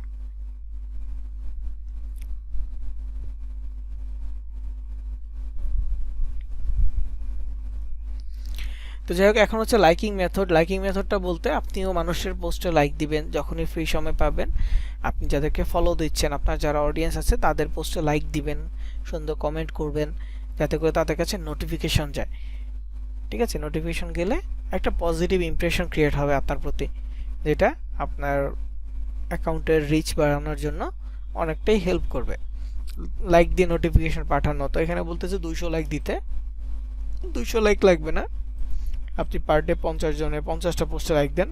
তো যাই হোক, এখন হচ্ছে লাইকিং মেথড। লাইকিং মেথডটা বলতে আপনিও মানুষের পোস্টে লাইক দিবেন যখনই ফ্রি সময় পাবেন। আপনি যাদেরকে ফলো দিচ্ছেন, আপনার যারা অডিয়েন্স আছে তাদের পোস্টে লাইক দিবেন, সুন্দর কমেন্ট করবেন, যাতে করে তাদের কাছে নোটিফিকেশন যায়। ঠিক আছে, নোটিফিকেশন গেলে একটা পজিটিভ ইমপ্রেশন ক্রিয়েট হবে আপনার প্রতি, যেটা আপনার অ্যাকাউন্টের রিচ বাড়ানোর জন্য অনেকটাই হেল্প করবে। লাইক দিয়ে নোটিফিকেশন পাঠানো, তো এখানে বলতেছে 200 লাইক দিতে। 200 লাইক লাগবে না, আপনি পার ডে 50 জনের 50টা পোস্টে লাইক দেন,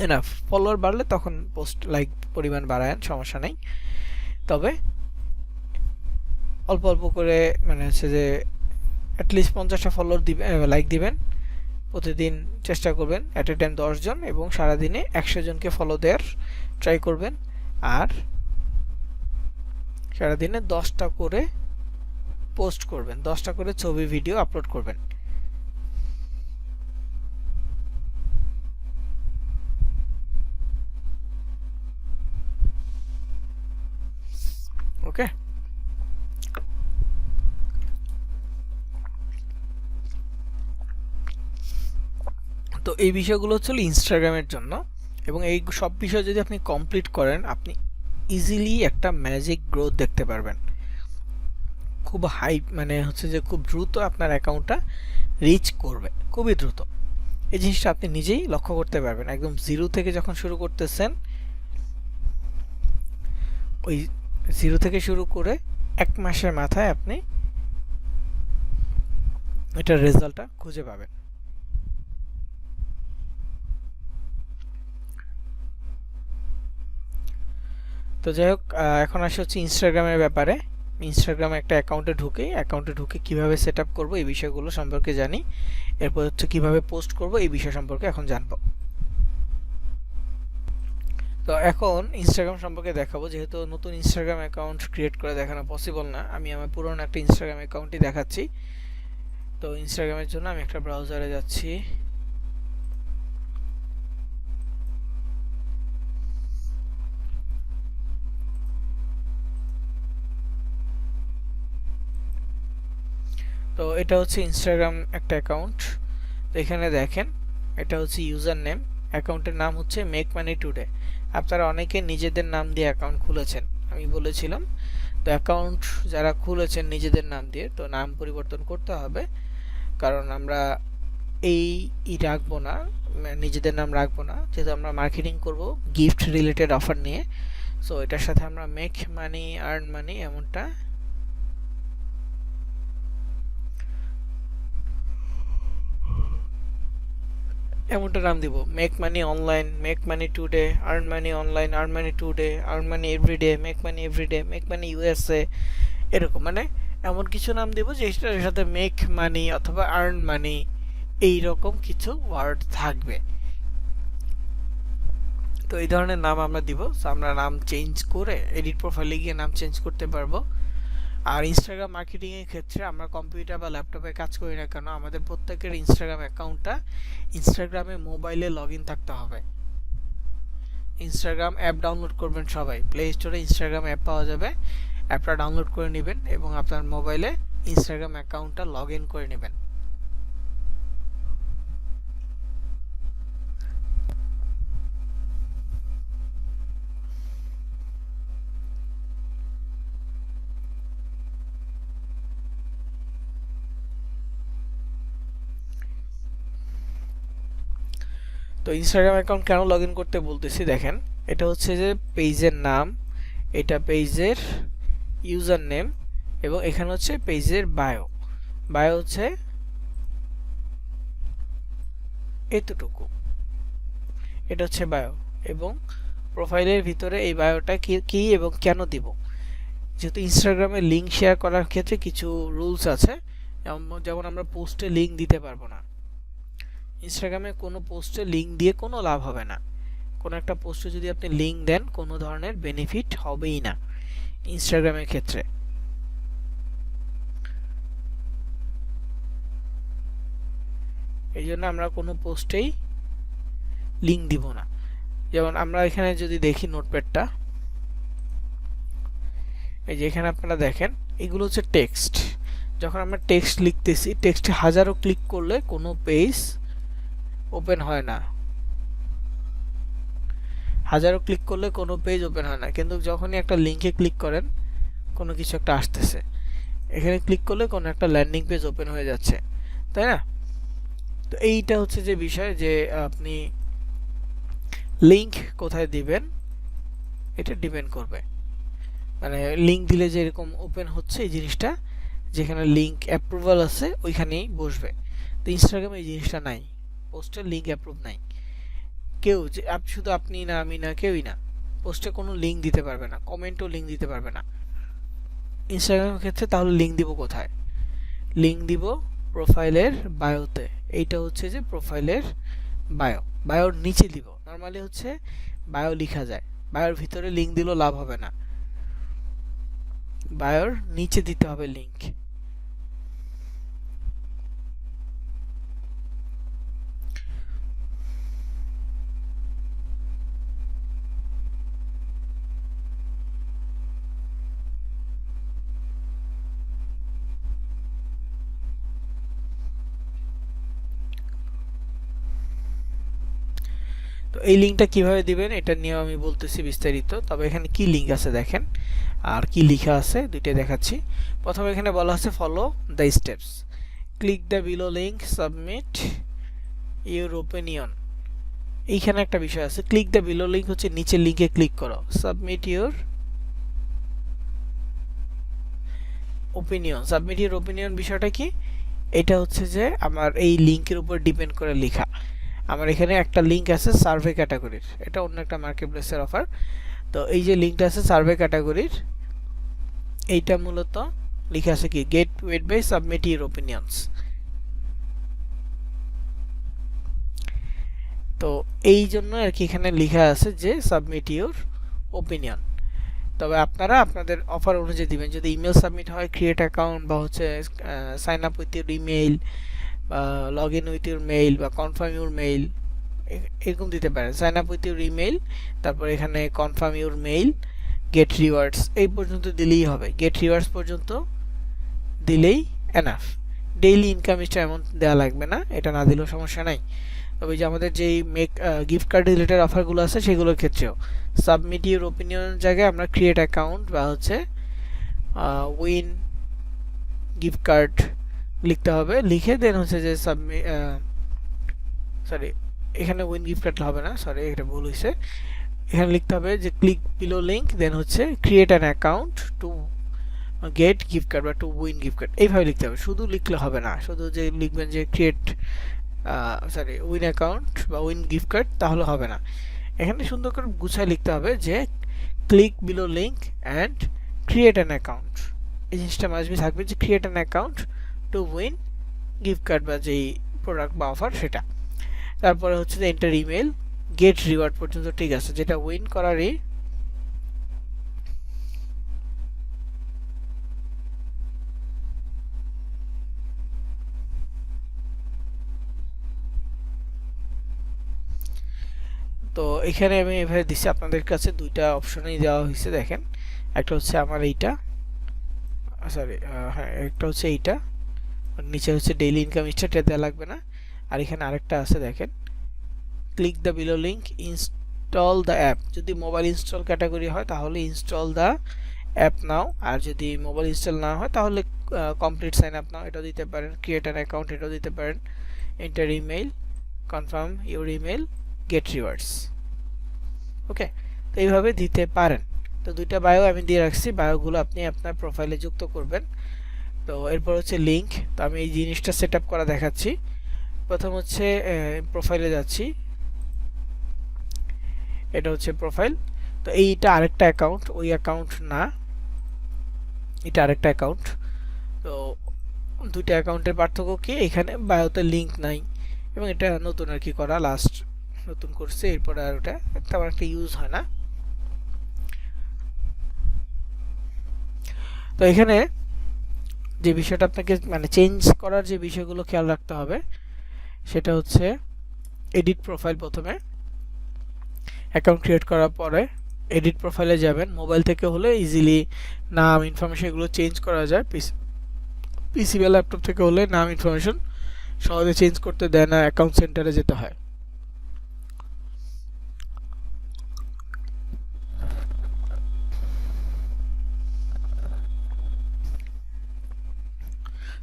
এনাফ। ফলোয়ার বাড়লে তখন পোস্ট লাইক পরিমাণ বাড়ায়েন, সমস্যা নেই। তবে অল্প অল্প করে, মানে হচ্ছে যে অ্যাটলিস্ট 50টা ফলোয়ার দিবেন, লাইক দিবেন প্রতিদিন। চেষ্টা করবেন অ্যাট এ টাইম 10 জন, এবং সারাদিনে 100 জনকে ফলো দেওয়ার ট্রাই করবেন। আর সারাদিনে 10টা করে পোস্ট করবেন, 10টা করে ছবি ভিডিও আপলোড করবেন। ওকে, তো এই বিষয়গুলো হচ্ছে ইনস্টাগ্রামের জন্য। এবং এই সব বিষয় যদি আপনি কমপ্লিট করেন, আপনি ইজিলি একটা ম্যাজিক গ্রোথ দেখতে পারবেন। খুব হাই, মানে হচ্ছে যে খুব দ্রুত আপনার অ্যাকাউন্টটা রিচ করবে, খুবই দ্রুত। এই জিনিসটা আপনি নিজেই লক্ষ্য করতে পারবেন। একদম জিরো থেকে যখন শুরু করতেছেন, ওই জিরো থেকে শুরু করে 1 মাসের মাথায় আপনি এটার রেজাল্টটা খুঁজে পাবেন। তো যাই হোক, এখন আসে হচ্ছে ইনস্টাগ্রামের ব্যাপারে। ইনস্টাগ্রামে একটা অ্যাকাউন্টে ঢুকে কিভাবে সেট আপ করবো এই বিষয়গুলো সম্পর্কে জানি। এরপর হচ্ছে কিভাবে পোস্ট করব এই বিষয় সম্পর্কে এখন জানবো। তো এখন ইনস্টাগ্রাম সম্পর্কে দেখাবো। যেহেতু নতুন ইনস্টাগ্রাম অ্যাকাউন্ট ক্রিয়েট করে দেখানো পসিবল না, আমি আমার পুরনো একটা ইনস্টাগ্রাম অ্যাকাউন্টই দেখাচ্ছি। তো ইনস্টাগ্রামের জন্য আমি একটা ব্রাউজারে যাচ্ছি। তো এটা হচ্ছে ইনস্টাগ্রাম একটা অ্যাকাউন্ট। তো এখানে দেখেন, এটা হচ্ছে ইউজার নেম, অ্যাকাউন্টের নাম হচ্ছে মেক মানি টুডে। আপনারা অনেকে নিজেদের নাম দিয়ে অ্যাকাউন্ট খুলেছেন, আমি বলেছিলাম। তো অ্যাকাউন্ট যারা খুলেছেন নিজেদের নাম দিয়ে, তো নাম পরিবর্তন করতে হবে, কারণ আমরা রাখবো না, নিজেদের নাম রাখবো না, যেহেতু আমরা মার্কেটিং করব গিফট রিলেটেড অফার নিয়ে। সো এটার সাথে আমরা মেক মানি আর্ন মানি এমনটা নাম দিব। Make money online, make money today, earn money online, earn money today, earn money everyday, make money everyday, make money USA, এরকম মানে এমন কিছু নাম দেব যেটার সাথে মেক মানি অথবা আর্ন মানি এইরকম কিছু ওয়ার্ড থাকবে। তো এই ধরনের নাম আমরা দিব। আমরা নাম চেঞ্জ করে এডিট প্রোফাইলে গিয়ে নাম চেঞ্জ করতে পারবো। আর ইনস্টাগ্রাম মার্কেটিং এর ক্ষেত্রে আমরা কম্পিউটার বা ল্যাপটপে কাজ করি না কেন, আমাদের প্রত্যেকের ইনস্টাগ্রাম অ্যাকাউন্টটা ইনস্টাগ্রামে মোবাইলে লগ ইন থাকতে হবে। ইনস্টাগ্রাম অ্যাপ ডাউনলোড করবেন সবাই, প্লে স্টোরে ইনস্টাগ্রাম অ্যাপ পাওয়া যাবে, অ্যাপটা ডাউনলোড করে নেবেন এবং আপনার মোবাইলে ইনস্টাগ্রাম অ্যাকাউন্টটা লগ ইন করে নেবেন। তো ইনস্টাগ্রাম অ্যাকাউন্ট কেন লগ ইন করতে বলতেছি দেখেন, এটা হচ্ছে যে পেজের নাম, এটা পেজের ইউজার নেম, এবং এখানে হচ্ছে পেজের বায়ো। বায়ো হচ্ছে এতটুকু, এটা হচ্ছে বায়ো। এবং প্রোফাইলের ভিতরে এই বায়োটা কি এবং কেন দিব, যেহেতু ইনস্টাগ্রামে লিঙ্ক শেয়ার করার ক্ষেত্রে কিছু রুলস আছে। যেমন আমরা পোস্টে লিঙ্ক দিতে পারবো না, ইনস্টাগ্রামে কোনো পোস্টে লিঙ্ক দিয়ে কোনো লাভ হবে না। কোনো একটা পোস্টে যদি আপনি লিঙ্ক দেন কোনো ধরনের বেনিফিট হবেই না ইনস্টাগ্রামের ক্ষেত্রে। এই জন্য আমরা কোনো পোস্টেই লিঙ্ক দিব না। যেমন আমরা এখানে যদি দেখি নোটপ্যাডটা, এই যে এখানে আপনারা দেখেন এগুলো হচ্ছে টেক্সট। যখন আমরা টেক্সট লিখতেছি, টেক্সটে হাজারো ক্লিক করলে কোনো পেজ ওপেন হয় না, হাজারো ক্লিক করলে কোনো পেজ ওপেন হয় না। কিন্তু যখনই একটা লিঙ্কে ক্লিক করেন কোনো কিছু একটা আসতেছে, এখানে ক্লিক করলে কোনো একটা ল্যান্ডিং পেজ ওপেন হয়ে যাচ্ছে, তাই না? তো এইটা হচ্ছে যে বিষয়, যে আপনি লিঙ্ক কোথায় দিবেন এটা ডিপেন্ড করবে। মানে লিঙ্ক দিলে যে এরকম ওপেন হচ্ছে এই জিনিসটা, যেখানে লিঙ্ক অ্যাপ্রুভাল আছে ওইখানেই বসবে। তো ইনস্টাগ্রামে এই জিনিসটা নাই, পোস্টের লিঙ্ক অ্যাপ্রুভ নাই। কেউ যে শুধু আপনি না, আমি না, কেউই না পোস্টে কোনো লিঙ্ক দিতে পারবে না, কমেন্টও লিঙ্ক দিতে পারবে না ইনস্টাগ্রামের ক্ষেত্রে। তাহলে লিঙ্ক দিব কোথায়? লিঙ্ক দিব প্রোফাইলের বায়োতে। এইটা হচ্ছে যে প্রোফাইলের বায়ো, বায়োর নিচে দিব। নর্মালি হচ্ছে বায়ো লেখা যায়, বায়োর ভিতরে লিঙ্ক দিলেও লাভ হবে না, বায়োর নিচে দিতে হবে লিঙ্ক। তো এই লিঙ্কটা কিভাবে দিবেন এটা নিয়ে আমি বলতেছি বিস্তারিত। তবে এখানে কি লিঙ্ক আছে দেখেন আর কি লেখা আছে দুইটাই দেখাচ্ছি। প্রথমে এখানে বলা আছে follow the steps, click the below link, submit your opinion. এইখানে একটা বিষয় আছে, ক্লিক দ্য বিলো লিঙ্ক হচ্ছে নিচের লিঙ্কে ক্লিক করো, submit your opinion. Submit your opinion বিষয়টা কি? এটা হচ্ছে যে আমার এই লিঙ্কের উপর ডিপেন্ড করে লেখা। আমার এখানে একটা লিঙ্ক আছে সার্ভে ক্যাটাগরির, এটা অন্য একটা মার্কেটপ্লেসের অফার। তো এই যে লিঙ্কটা আছে সার্ভে ক্যাটাগরির, এইটা মূলত লেখা আছে কি get wait by submit your opinions. তো এই জন্য আর কি এখানে লেখা আছে যে সাবমিট ইউর ওপিনিয়ন। তবে আপনারা আপনাদের অফার অনুযায়ী দিবেন। যদি ইমেল সাবমিট হয়, ক্রিয়েট অ্যাকাউন্ট বা হচ্ছে sign up with your email বা log in with your mail বা কনফার্ম ইউর মেইল, এরকম দিতে পারেন। Sign up with your email, তারপর এখানে confirm your mail, get rewards, এই পর্যন্ত দিলেই হবে। গেট রিওয়ার্ডস পর্যন্ত দিলেই এনাফ। ডেইলি ইনকাম স্টার এমন দেওয়া লাগবে না, এটা না দিলেও সমস্যা নাই। তবে যে আমাদের যেই গিফট কার্ড রিলেটেড অফারগুলো আছে সেগুলোর ক্ষেত্রেও সাবমিট ইউর ওপিনিয়নের জায়গায় আমরা ক্রিয়েট অ্যাকাউন্ট বা হচ্ছে উইন গিফট কার্ড লিখতে হবে। লিখে দেন হচ্ছে যে সরি এখানে উইন গিফট কার্ড হবে না, সরি এটা ভুল হয়েছে। এখানে লিখতে হবে যে ক্লিক বিলো লিঙ্ক, দেন হচ্ছে create an account to get gift card বা টু উইন গিফট কার্ড, এইভাবে লিখতে হবে। শুধু লিখলে হবে না, শুধু যে লিখবেন যে ক্রিয়েট উইন অ্যাকাউন্ট বা উইন গিফট কার্ড তাহলে হবে না। এখানে সুন্দর করে গুছায় লিখতে হবে যে click below link and create an account. এই জিনিসটা মাঝবি থাকবে যে create an account to win gift card বা যেই প্রোডাক্ট বা অফার সেটা। তারপরে হচ্ছে যে এন্টার ইমেল, গেট রিওয়ার্ড পর্যন্ত ঠিক আছে, যেটা উইন করারই তো এখানে আমি এভাবে দিছি। আপনাদের কাছে দুইটা অপশনই দেওয়া হয়েছে দেখেন, একটা হচ্ছে আমার এইটা, সরি হ্যাঁ একটা হচ্ছে এইটা, নিচে হচ্ছে ডেইলি ইনকাম স্টারটা দেওয়া লাগবে না। আর এখানে আরেকটা আছে দেখেন, click the below link, install the app. যদি মোবাইল ইনস্টল ক্যাটাগরি হয় তাহলে ইনস্টল দ্য অ্যাপ নাও, আর যদি মোবাইল ইনস্টল না হয় তাহলে কমপ্লিট সাইন আপ নাও এটাও দিতে পারেন, ক্রিয়েট অ্যান অ্যাকাউন্ট এটাও দিতে পারেন, enter email, confirm your email, get rewards. Okay, তো এইভাবে দিতে পারেন। তো দুইটা বায়ো আমি দিয়ে রাখছি, বায়োগুলো আপনি আপনার প্রোফাইলে যুক্ত করবেন। তো এরপর হচ্ছে লিঙ্ক। তো আমি এই জিনিসটা সেট আপ করা দেখাচ্ছি। প্রথম হচ্ছে প্রোফাইলে যাচ্ছি, এটা হচ্ছে প্রোফাইল। তো এইটা আরেকটা অ্যাকাউন্ট, ওই অ্যাকাউন্ট না, এটা আরেকটা অ্যাকাউন্ট। তো দুইটা অ্যাকাউন্টের পার্থক্য কি, এখানে বায়োতে লিঙ্ক নাই এবং এটা নতুন আর কি করা, লাস্ট নতুন করছে, এরপরে আর ওটা তেমন একটা ইউজ হয় না। তো এখানে যে বিষয়টা আপনাকে মানে চেঞ্জ করার যে বিষয়গুলো খেয়াল রাখতে হবে সেটা হচ্ছে এডিট প্রোফাইল। প্রথমে অ্যাকাউন্ট ক্রিয়েট করার পরে এডিট প্রোফাইলে যাবেন। মোবাইল থেকে হলে ইজিলি নাম ইনফরমেশন এগুলো চেঞ্জ করা যায়, পিসি বা ল্যাপটপ থেকে হলে নাম ইনফরমেশন সহজে চেঞ্জ করতে দেয় না, অ্যাকাউন্ট সেন্টারে যেতে হয়।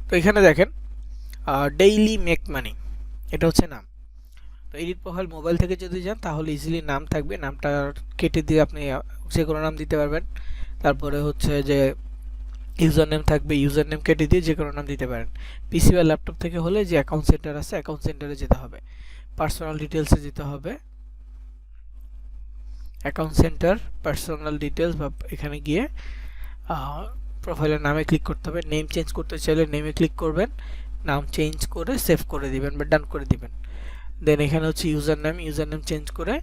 তো এখানে দেখেন ডেইলি মেক মানি, এটা হচ্ছে নাম। তো এডিট প্রোফাইল মোবাইল থেকে যদি যান তাহলে ইজিলি নাম থাকবে, নামটা কেটে দিয়ে আপনি যে কোনো নাম দিতে পারবেন। তারপরে হচ্ছে যে ইউজার নেম থাকবে, ইউজার নেম কেটে দিয়ে যে কোনো নাম দিতে পারেন। পিসি বা ল্যাপটপ থেকে হলে যে অ্যাকাউন্ট সেন্টার আছে অ্যাকাউন্ট সেন্টারে যেতে হবে, পার্সোনাল ডিটেলসে যেতে হবে, অ্যাকাউন্ট সেন্টার পার্সোনাল ডিটেলস বা এখানে গিয়ে প্রোফাইলের নামে ক্লিক করতে হবে। নেম চেঞ্জ করতে চাইলে নেমে ক্লিক করবেন, নাম চেঞ্জ করে সেভ করে দিবেন বা ডান করে দিবেন। দেন এখানে হচ্ছে ইউজার নেম চেঞ্জ করে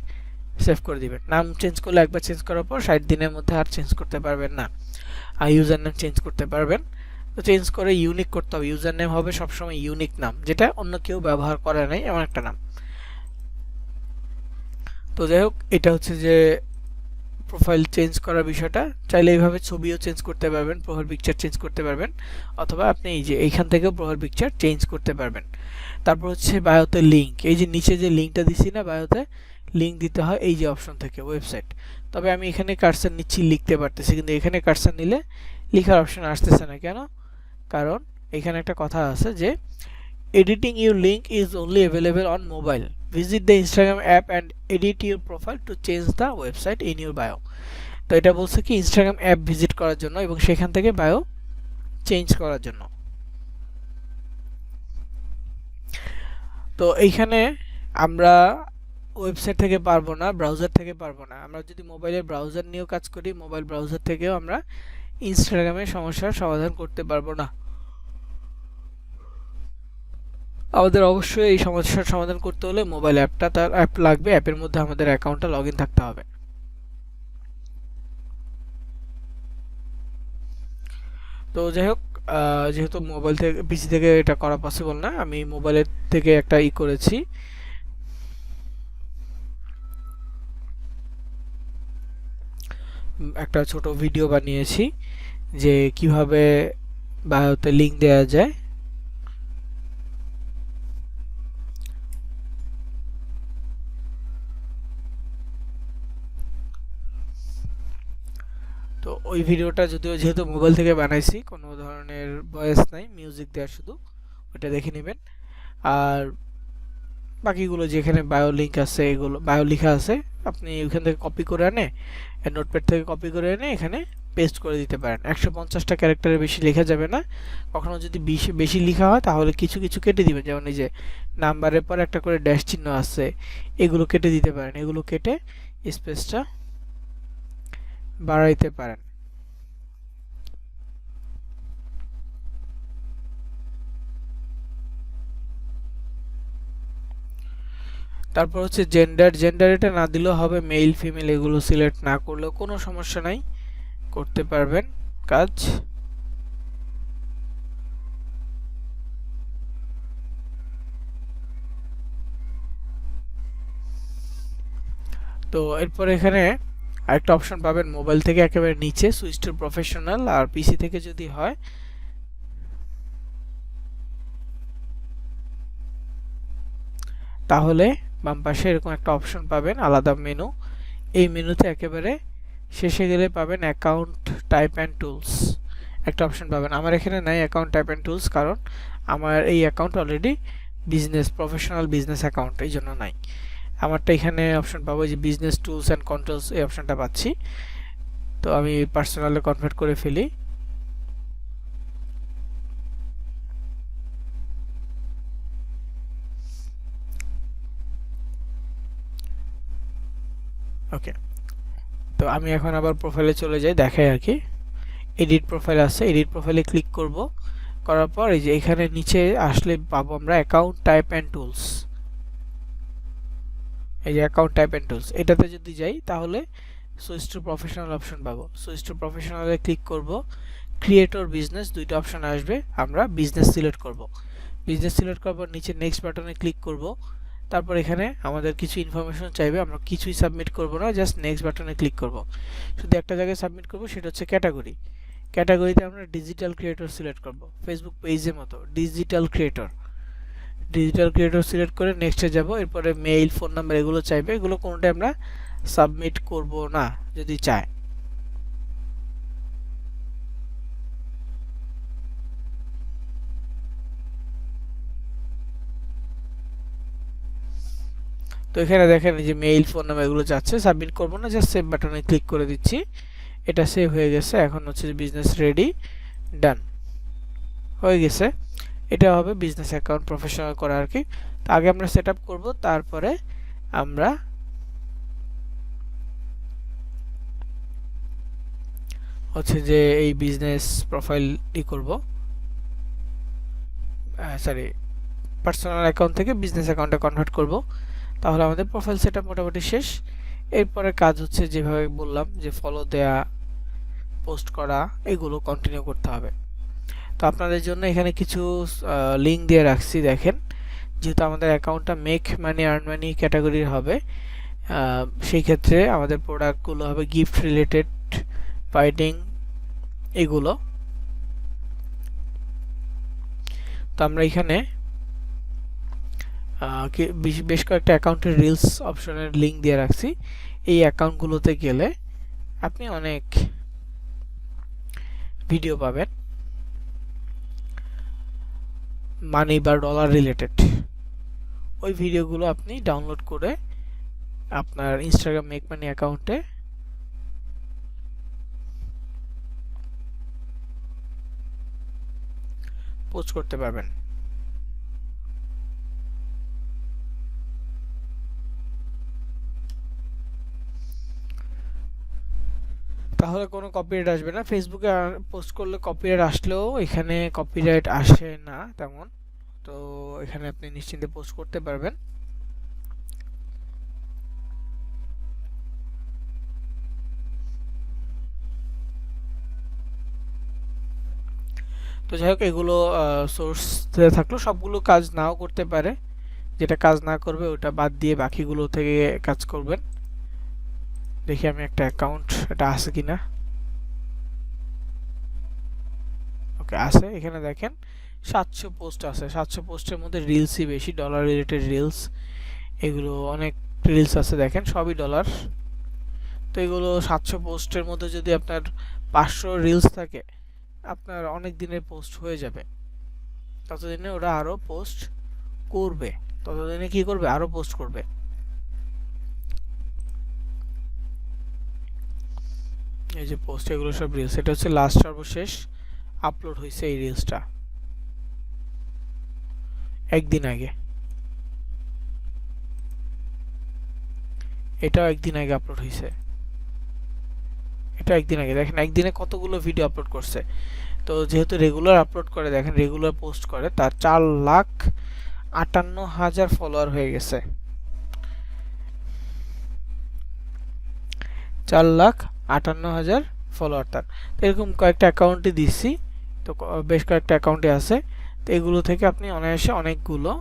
সেভ করে দিবেন। নাম চেঞ্জ করলে একবার চেঞ্জ করার পর 60 দিনের মধ্যে আর চেঞ্জ করতে পারবেন না। আর ইউজার নেম চেঞ্জ করতে পারবেন, তো চেঞ্জ করে ইউনিক করতে হবে। ইউজার নেম হবে সবসময় ইউনিক নাম, যেটা অন্য কেউ ব্যবহার করে নাই এমন একটা নাম। তো যাই হোক, এটা হচ্ছে যে প্রোফাইল চেঞ্জ করার বিষয়টা। চাইলে এইভাবে ছবিও চেঞ্জ করতে পারবেন, প্রোফাইল পিকচার চেঞ্জ করতে পারবেন, অথবা আপনি এই যে এইখান থেকেও প্রোফাইল পিকচার চেঞ্জ করতে পারবেন। তারপর হচ্ছে বায়োতে লিঙ্ক, এই যে নিচে যে লিঙ্কটা দিছি না, বায়োতে লিঙ্ক দিতে হয় এই যে অপশন থেকে ওয়েবসাইট। তবে আমি এখানে কার্সার নিচ্ছি, লিখতে পারতেছি, কিন্তু এখানে কার্সার নিলে লেখার অপশন আসতেছে না। কেন? কারণ এখানে একটা কথা আছে যে editing your link is only available on mobile. Visit the Instagram app and edit your profile to change the website in your bio. তো এটা বলছে কি ইনস্টাগ্রাম অ্যাপ ভিজিট করার জন্য এবং সেখান থেকে বায়ো চেঞ্জ করার জন্য। তো এইখানে আমরা ওয়েবসাইট থেকে পারবো না, ব্রাউজার থেকে পারবো না। আমরা যদি মোবাইলের ব্রাউজার নিয়েও কাজ করি, মোবাইল ব্রাউজার থেকেও আমরা ইনস্টাগ্রামের সমস্যার সমাধান করতে পারবো না। আমাদের অবশ্যই এই সমস্যার সমাধান করতে হলে মোবাইল অ্যাপটা, তার অ্যাপ লাগবে, অ্যাপের মধ্যে আমাদের অ্যাকাউন্টটা লগ ইন থাকতে হবে। তো যাই হোক, যেহেতু মোবাইল থেকে পিসি থেকে এটা করা পসিবল না, আমি মোবাইলের থেকে একটা করেছি। একটা ছোট ভিডিও বানিয়েছি যে কিভাবে বায়োতে লিংক দেওয়া যায়। তো ওই ভিডিওটা যদিও যেহেতু মোবাইল থেকে বানাইছি, কোনো ধরনের ভয়েস নাই, মিউজিক দেওয়া শুধু, ওটা দেখে নেবেন। আর বাকিগুলো যেখানে বায়ো লিঙ্ক আছে, এগুলো বায়ো লেখা আছে, আপনি ওখান থেকে কপি করে এনে, নোটপ্যাড থেকে কপি করে এনে এখানে পেস্ট করে দিতে পারেন। 150টা ক্যারেক্টারের বেশি লেখা যাবে না। কখনো যদি বেশি লেখা হয় তাহলে কিছু কিছু কেটে দিবেন, যেমন এই যে নাম্বারের পর একটা করে ড্যাশ চিহ্ন আছে, এগুলো কেটে দিতে পারেন। এগুলো কেটে স্পেসটা বাড়াইতে পারেন। তারপর হচ্ছে জেন্ডার এটা না দিলেও হবে, মেল ফিমেল এগুলো সিলেক্ট না করলেও কোনো সমস্যা নাই, করতে পারবেন কাজ। তো এরপর এখানে আরেকটা অপশন পাবেন মোবাইল থেকে একেবারে নিচে, সুইচ টু প্রফেশনাল। আর পিসি থেকে যদি হয় তাহলে বাম পাশে এরকম একটা অপশন পাবেন, আলাদা মেনু। এই মেনুতে একেবারে শেষে গেলে পাবেন অ্যাকাউন্ট টাইপ অ্যান্ড টুলস, একটা অপশন পাবেন। আমার এখানে নাই অ্যাকাউন্ট টাইপ অ্যান্ড টুলস, কারণ আমার এই account already professional business account, এই জন্য নাই। আমারটা এখানে অপশন পাবো যে বিজনেস টুলস অ্যান্ড কন্ট্রোলস, এই অপশনটা পাচ্ছি। তো আমি পার্সোনালে কনভার্ট করে ফেলি। ওকে, তো আমি এখন আবার প্রোফাইলে চলে যাই, দেখাই আর কি। এডিট প্রোফাইল আছে, এডিট প্রোফাইলে ক্লিক করব, করার পর এই যে এখানে নিচে আসলে পাবো আমরা অ্যাকাউন্ট টাইপ অ্যান্ড টুলস। এই যে অ্যাকাউন্ট টাইপ অ্যান্ড টুলস, এটাতে যদি যাই তাহলে সুইচ টু প্রফেশনাল অপশন পাবো। সুইচ টু প্রফেশনালে ক্লিক করব, ক্রিয়েটর বিজনেস দুইটা অপশন আসবে, আমরা বিজনেস সিলেক্ট করব। বিজনেস সিলেক্ট করার পর নিচে নেক্সট বাটনে ক্লিক করব। তারপর এখানে আমাদের কিছু ইনফরমেশন চাইবে, আমরা কিছুই সাবমিট করব না, জাস্ট নেক্সট বাটনে ক্লিক করব। শুধু একটা জায়গায় সাবমিট করব, সেটা হচ্ছে ক্যাটাগরি। ক্যাটাগরিতে আমরা ডিজিটাল ক্রিয়েটর সিলেক্ট করব, ফেসবুক পেজের মতো digital creator. Digital creator select করে নেক্সটে যাব। এরপরে মেইল, ফোন নাম্বার এগুলো চাইবে, এগুলো কোনোটাই আমরা সাবমিট করব না যদি চায়। তো এখানে দেখেন যে মেইল, ফোন নাম্বার এগুলো চাচ্ছে, সাবমিট করব না, জাস্ট সেভ বাটনে ক্লিক করে দিচ্ছি। এটা সেভ হয়ে গেছে। এখন হচ্ছে বিজনেস রেডি, ডান হয়ে গেছে। এটা হবে বিজনেস অ্যাকাউন্ট প্রফেশনাল করা আর কি। তো আগে আমরা সেট আপ করবো, তারপরে আমরা হচ্ছে যে এই বিজনেস প্রোফাইল করব, সরি পার্সোনাল অ্যাকাউন্ট থেকে বিজনেস অ্যাকাউন্টে কনভার্ট করব। তাহলে আমাদের প্রোফাইল সেট আপ মোটামুটি শেষ। এরপরে কাজ হচ্ছে যেভাবে বললাম যে ফলো দেয়া, পোস্ট করা, এগুলো কন্টিনিউ করতে হবে। তো আপনাদের জন্য এখানে কিছু লিঙ্ক দিয়ে রাখছি, দেখেন। যেহেতু আমাদের অ্যাকাউন্টটা মেক মানি আর্ন মানি ক্যাটাগরির হবে, সেই ক্ষেত্রে আমাদের প্রোডাক্টগুলো হবে গিফট রিলেটেড, ফাইটিং, এগুলো। তো আমরা এখানে বেশ কয়েকটা অ্যাকাউন্টের রিলস অপশনের লিঙ্ক দিয়ে রাখছি। এই অ্যাকাউন্টগুলোতে গেলে আপনি অনেক ভিডিও পাবেন মানি বা ডলার রিলেটেড। ওই ভিডিওগুলো আপনি ডাউনলোড করে আপনার ইনস্টাগ্রাম মেক মানি অ্যাকাউন্টে পোস্ট করতে পারবেন। তাহলে কোনো কপিরাইট আসবে না। ফেসবুকে পোস্ট করলে কপিরাইট আসলেও এখানে কপিরাইট আসে না তেমন। তো এখানে আপনি নিশ্চিন্তে পোস্ট করতে পারবেন। তো যাই হোক, এগুলো সোর্স থাকলো, সবগুলো কাজ নাও করতে পারে। যেটা কাজ না করবে ওটা বাদ দিয়ে বাকিগুলো থেকে কাজ করবেন। দেখি আমি একটা অ্যাকাউন্ট, এটা আছে কিনা। ওকে, আছে। এখানে দেখেন 700 পোস্ট আছে। 700 পোস্টের মধ্যে রিলসই বেশি, ডলার রিলেটেড রিলস। এগুলো অনেক রিলস আছে, দেখেন সবই ডলার। তো এগুলো 700 পোস্টের মধ্যে যদি আপনার 500 রিলস থাকে, আপনার অনেক দিনের পোস্ট হয়ে যাবে। ততদিনে ওরা আরো পোস্ট করবে, ততদিনে কি করবে, আরো পোস্ট করবে। এই যে পোস্ট, এগুলো সব রিলস। এটা হচ্ছে লাস্ট সর্বশেষ আপলোড হয়েছে এই রিলসটা, একদিন আগে। এটাও একদিন আগে আপলোড হয়েছে, এটা একদিন আগে। দেখেন একদিনে কতগুলো ভিডিও আপলোড করছে। তো যেহেতু রেগুলার আপলোড করে, দেখেন রেগুলার পোস্ট করে, তার 4,58,000 ফলোয়ার হয়ে গেছে। 4,58,000 ফলোয়ার তার। তো এরকম কয়েকটা অ্যাকাউন্টে দিচ্ছি, তো বেশ কয়েকটা অ্যাকাউন্টে আছে। তো এগুলো থেকে আপনি অনায়াসে অনেকগুলো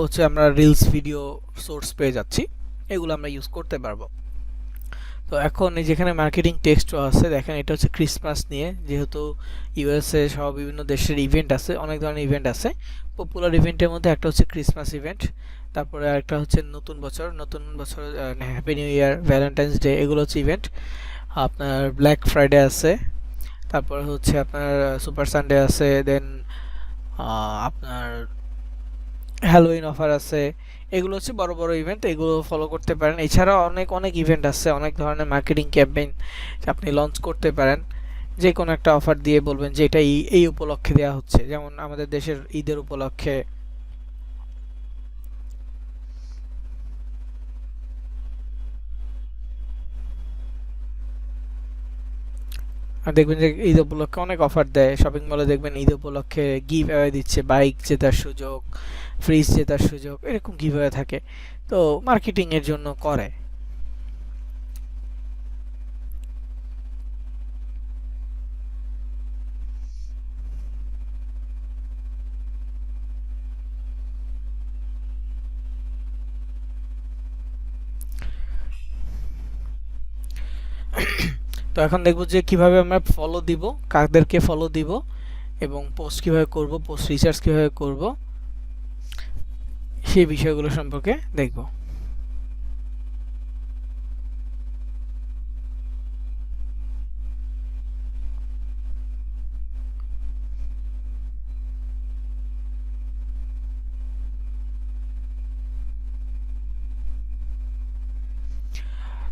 হচ্ছে আমরা রিলস ভিডিও সোর্স পেয়ে যাচ্ছি, এগুলো আমরা ইউজ করতে পারবো। তো এখন এই যেখানে মার্কেটিং টেক্সটও আছে, দেখেন এটা হচ্ছে ক্রিসমাস নিয়ে। যেহেতু ইউএসএ সহ বিভিন্ন দেশের ইভেন্ট আছে, অনেক ধরনের ইভেন্ট আছে। পপুলার ইভেন্টের মধ্যে একটা হচ্ছে ক্রিসমাস ইভেন্ট, তারপরে আরেকটা হচ্ছে নতুন বছর, happy new year, Valentine's day, এগুলো হচ্ছে ইভেন্ট। আপনার ব্ল্যাক ফ্রাইডে আছে, তারপর হচ্ছে আপনার সুপার সানডে আছে, দেন আপনার হ্যালোইন অফার আছে। এগুলো হচ্ছে বড় বড় ইভেন্ট, এগুলো ফলো করতে পারেন। এছাড়াও অনেক অনেক ইভেন্ট আছে, অনেক ধরনের মার্কেটিং ক্যাম্পেইন আপনি লঞ্চ করতে পারেন। যে কোনো একটা অফার দিয়ে বলবেন যে এটা এই উপলক্ষে দেওয়া হচ্ছে, যেমন আমাদের দেশের ঈদের উপলক্ষে। আর দেখবেন যে ঈদ উপলক্ষে অনেক অফার দেয় শপিং মলে, দেখবেন ঈদ উপলক্ষে গিভ অ্যাওয়ে দিচ্ছে, বাইক জেতার সুযোগ, ফ্রিজ জেতার সুযোগ, এরকম গিভ অ্যাওয়ে থাকে। তো মার্কেটিং এর জন্য করে। তো এখন দেখবো যে কিভাবে আমরা ফলো দিব, কাদেরকে ফলো দিব, এবং পোস্ট কিভাবে করব, পোস্ট রিসার্চ কিভাবে করব, সেই বিষয়গুলো সম্পর্কে দেখব।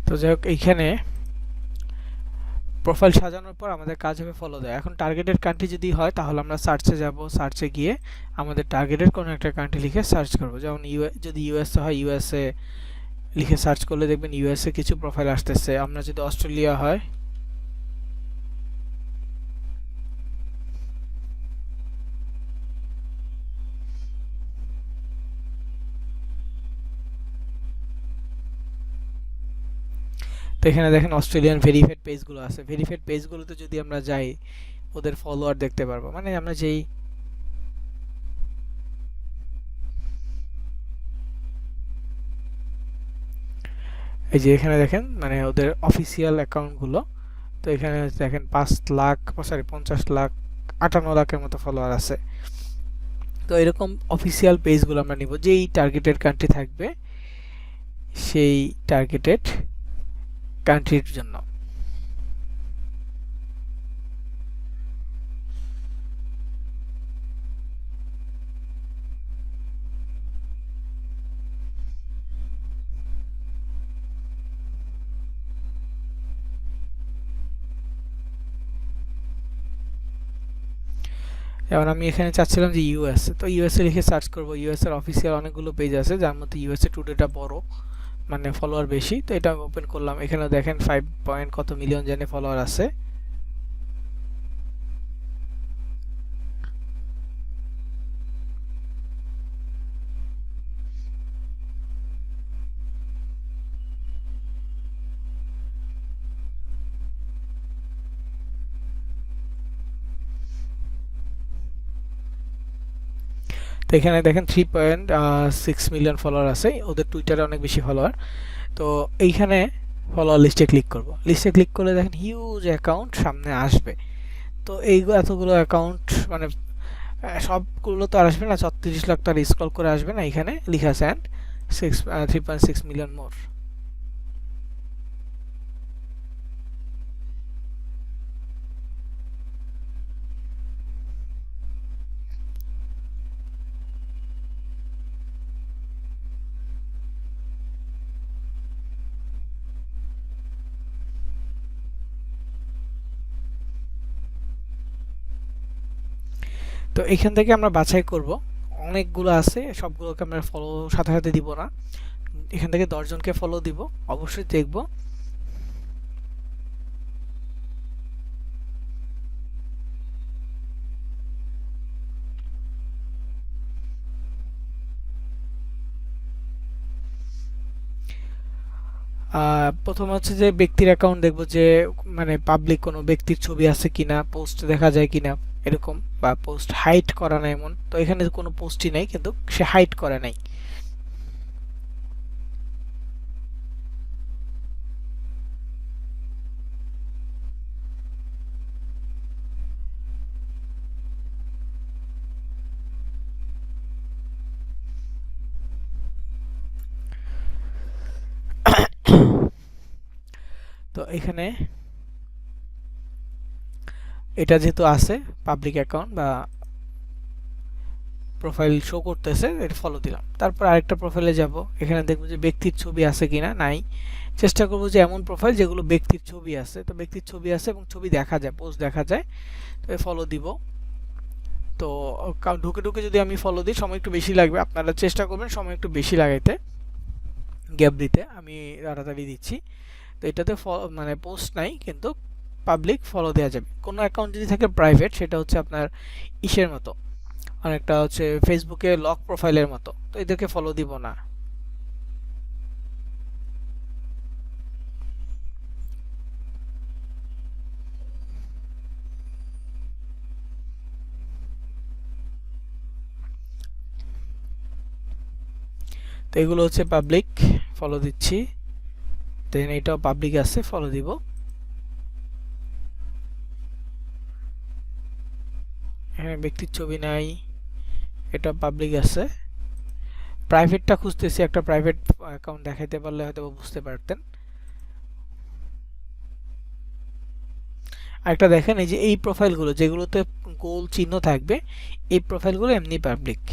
তো যাই হোক, এইখানে প্রোফাইল সাজানোর পর আমাদের কাজ হবে ফলো দেওয়া। এখন টার্গেটেড কান্ট্রি যদি হয় তাহলে আমরা সার্চে যাব, সার্চে গিয়ে আমাদের টার্গেটেড কোনো একটা কান্ট্রি লিখে সার্চ করব। যেমন যদি ইউএসএ হয়, ইউএসএ লিখে সার্চ করলে দেখবেন ইউএসএ কিছু প্রোফাইল আসতেছে। আমরা যদি অস্ট্রেলিয়া হয়, তো এখানে দেখেন অস্ট্রেলিয়ান ভেরিফাইড পেজগুলো আছে। ভেরিফাইড পেজগুলোতে যদি আমরা যাই ওদের ফলোয়ার দেখতে পারবো, মানে আমরা যেই এই যে এখানে দেখেন মানে ওদের অফিসিয়াল অ্যাকাউন্টগুলো। তো এখানে দেখেন 5 লাখ, সরি 50 লাখ, 58 লাখের মতো ফলোয়ার আছে। তো এরকম অফিসিয়াল পেজগুলো আমরা নিব, যেই টার্গেটেড কান্ট্রি থাকবে সেই টার্গেটেড কান্ট্রির জন্য। যেমন আমি এখানে চাচ্ছিলাম যে ইউএসএ, তো ইউএসএ লিখে সার্চ করব। ইউএসএর অফিসিয়াল অনেকগুলো পেজ আছে, যার মধ্যে ইউএসএ টুডেটা বড়, মানে ফলোয়ার বেশি। তো এটা ওপেন করলাম, এখানে দেখেন 5 পয়েন্ট কত মিলিয়ন জনে ফলোয়ার আছে। তো এখানে দেখেন 3.6 মিলিয়ন ফলোয়ার আছে, ওদের টুইটারে অনেক বেশি ফলোয়ার। তো এইখানে ফলোয়ার লিস্টে ক্লিক করব। লিস্টে ক্লিক করলে দেখেন হিউজ অ্যাকাউন্ট সামনে আসবে। তো এইগুলো এতগুলো অ্যাকাউন্ট, মানে সবগুলো তো আর আসবে না, 36 লাখ তো আর স্ক্রল করে আসবে না। এখানে লিখা আছে অ্যান্ড 3.6 মিলিয়ন মোর। তো এখান থেকে আমরা বাছাই করব, অনেকগুলো আছে, সবগুলোকে আমরা ফলো সাথে সাথে দিব না। এখান থেকে 10 জনকে ফলো দিব, অবশ্যই দেখব। প্রথম হচ্ছে যে ব্যক্তির অ্যাকাউন্ট দেখব, যে মানে পাবলিক কোনো ব্যক্তির ছবি আছে কিনা, পোস্ট দেখা যায় কিনা এরকম, বা পোস্ট হাইড করা নাই এমন। তো এখানে কোনো পোস্টই নাই, কিন্তু সে হাইড করে নাই। তো এখানে এটা যেহেতু আছে পাবলিক অ্যাকাউন্ট বা প্রোফাইল শো করতেছে, এটা ফলো দিলাম। তারপর আরেকটা প্রোফাইলে যাব, এখানে দেখবো যে ব্যক্তির ছবি আছে কিনা, নাই। চেষ্টা করব যে এমন প্রোফাইল যেগুলো ব্যক্তির ছবি আছে, তো ব্যক্তির ছবি আছে এবং ছবি দেখা যায়, পোস্ট দেখা যায়, তো ফলো দিব। তো ঢুকে ঢুকে যদি আমি ফলো দিই সময় একটু বেশি লাগবে, আপনারা চেষ্টা করবেন সময় একটু বেশি লাগাইতে, গ্যাপ দিতে। আমি তাড়াতাড়ি দিচ্ছি। তো এটাতে মানে পোস্ট নাই কিন্তু পাবলিক ফলো দেওয়া যাবে। কোনো অ্যাকাউন্ট যদি থাকে প্রাইভেট, সেটা হচ্ছে আপনার ইসের মতো, অনেকটা হচ্ছে ফেসবুকে লক প্রোফাইলের মতো, তো এদেরকে ফলো দিব না। তো এগুলো হচ্ছে পাবলিক, ফলো দিচ্ছি। দেন এটাও পাবলিক আছে, ফলো দিব। এখানে ব্যক্তির ছবি নাই, এটা পাবলিক আছে। প্রাইভেটটা খুঁজতেছি, একটা প্রাইভেট অ্যাকাউন্ট দেখাইতে পারলে হয়তো বুঝতে পারতেন। আরেকটা দেখেন, এই যে এই প্রোফাইলগুলো যেগুলোতে গোল চিহ্ন থাকবে, এই প্রোফাইলগুলো এমনি পাবলিক।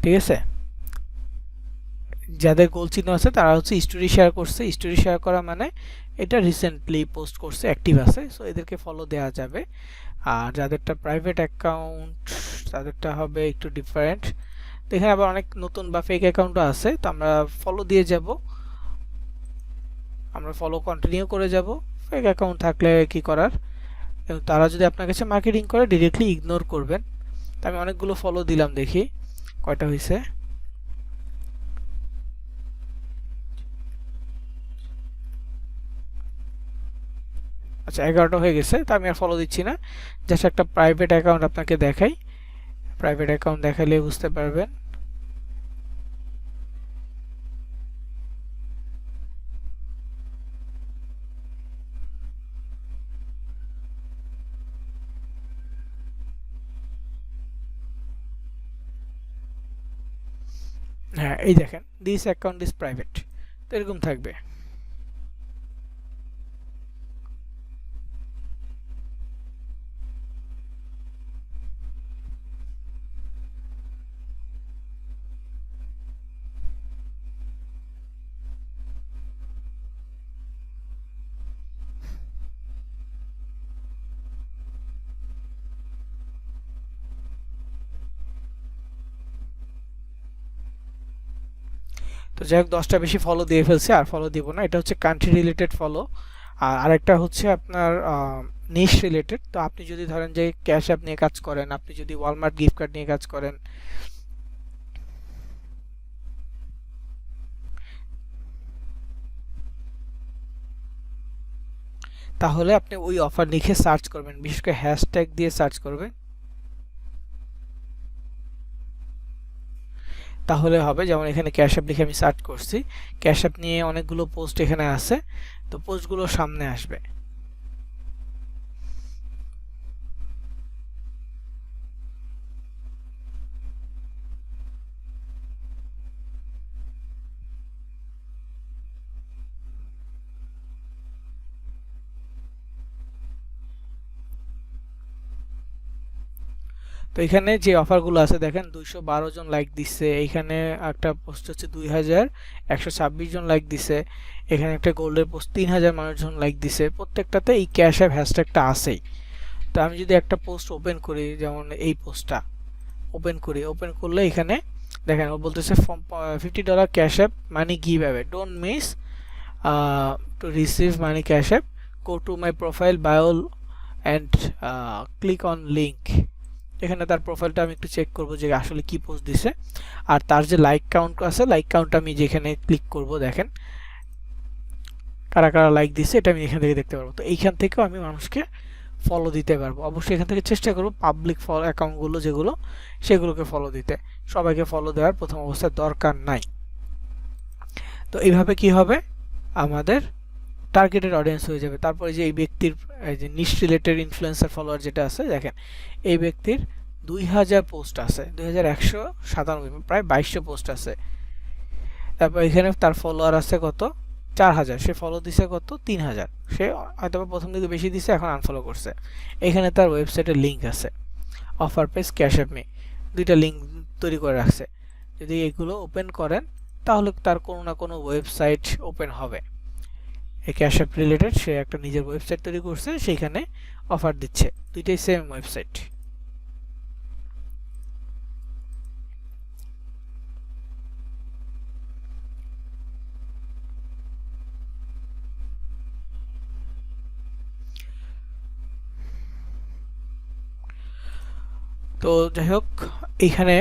ঠিক আছে, যাদের গোল চিহ্ন আছে তারা হচ্ছে স্টোরি শেয়ার করছে। স্টোরি শেয়ার করা মানে এটা রিসেন্টলি পোস্ট করছে, অ্যাক্টিভ আছে, সো এদেরকে ফলো দেওয়া যাবে। আর যাদেরটা প্রাইভেট অ্যাকাউন্ট তাদেরটা হবে একটু ডিফারেন্ট। তো এখানে আবার অনেক নতুন বা ফেক অ্যাকাউন্টও আছে, তো আমরা ফলো দিয়ে যাব, আমরা ফলো কন্টিনিউ করে যাব। ফেক অ্যাকাউন্ট থাকলে কি করার, এবং তারা যদি আপনার কাছে মার্কেটিং করে ডিরেক্টলি ইগনোর করবেন। তো আমি অনেকগুলো ফলো দিলাম, দেখি কয়টা হয়েছে। আচ্ছা 11টা হয়ে গেছে, তো আমি আর ফলো দিচ্ছি না। জাস্ট একটা প্রাইভেট অ্যাকাউন্ট আপনাকে দেখাই, প্রাইভেট অ্যাকাউন্ট দেখালে বুঝতে পারবেন। হ্যাঁ এই দেখেন, দিস অ্যাকাউন্ট ইজ প্রাইভেট, তো এরকম থাকবে। তো যাই হোক, 10টা বেশি ফলো দিয়ে ফেলছে, আর ফলো দিব না। এটা হচ্ছে কান্ট্রি রিলেটেড ফলো। আর আরেকটা হচ্ছে আপনার নিশ রিলেটেড। তো আপনি যদি ধরেন যে ক্যাশ অ্যাপ নিয়ে কাজ করেন, আপনি যদি ওয়ালমার্ট গিফট কার্ড নিয়ে কাজ করেন, তাহলে আপনি ওই অফার লিখে সার্চ করবেন, বিশেষ করে হ্যাশট্যাগ দিয়ে সার্চ করবেন, তাহলে হবে। যেমন এখানে ক্যাশ অ্যাপ লিখে আমি সার্চ করছি, ক্যাশ অ্যাপ নিয়ে অনেকগুলো পোস্ট এখানে আছে, তো পোস্টগুলো সামনে আসবে। তো এখানে যে অফারগুলো আছে দেখেন, 212 জন লাইক দিচ্ছে, এখানে একটা পোস্ট হচ্ছে 2126 জন লাইক দিছে, এখানে একটা গোল্ডের পোস্ট 3000 মানুষজন লাইক দিছে, প্রত্যেকটাতে এই ক্যাশ অ্যাপ হ্যাশট্যাগটা আছেই। তো আমি যদি একটা পোস্ট ওপেন করি, যেমন এই পোস্টটা ওপেন করি, ওপেন করলে এখানে দেখেন ও বলতেছে $50 cash app money give away, don't miss to receive money cash app, go to my profile bio and click on link. এখানে তার প্রোফাইলটা আমি একটু চেক করব যে আসলে কি পোস্ট দিছে, আর তার যে লাইক কাউন্ট আছে, লাইক কাউন্ট আমি যেখানে ক্লিক করব দেখেন কারা কারা লাইক দিছে, এটা আমি এখান থেকে দেখতে পারবো। তো এইখান থেকেও আমি মানুষকে ফলো দিতে পারবো। অবশ্যই এখান থেকে চেষ্টা করব পাবলিক ফলো অ্যাকাউন্টগুলো যেগুলো, সেগুলোকে ফলো দিতে। সবাইকে ফলো দেওয়ার প্রথম অবস্থায় দরকার নাই। তো এইভাবে কি হবে, আমাদের টার্গেটেড অডিয়েন্স হয়ে যাবে। তারপরে যে এই ব্যক্তির যে নিশ রিলেটেড ইনফ্লুয়েন্সার ফলোয়ার যেটা আছে দেখেন, এই ব্যক্তির 2000 পোস্ট আছে, 2197, প্রায় 2200 পোস্ট আছে। তারপর এখানে তার ফলোয়ার আছে কত, 4000। সে ফলো দিছে কত, 3000। সে হয়তো প্রথম দিকে বেশি দিছে, এখন আনফলো করছে। এখানে তার ওয়েবসাইটের লিঙ্ক আছে, offer page, cash app me, দুইটা লিঙ্ক তৈরি করে রাখছে। যদি এগুলো ওপেন করেন তাহলে তার কোনো না কোনো ওয়েবসাইট ওপেন হবে। এই ক্যাশ অ্যাপ রিলেটেড সে একটা নিজের ওয়েবসাইট তৈরি করছে, সেইখানে অফার দিচ্ছে, দুইটাই সেম ওয়েবসাইট। তো যাই হোক, এইখানে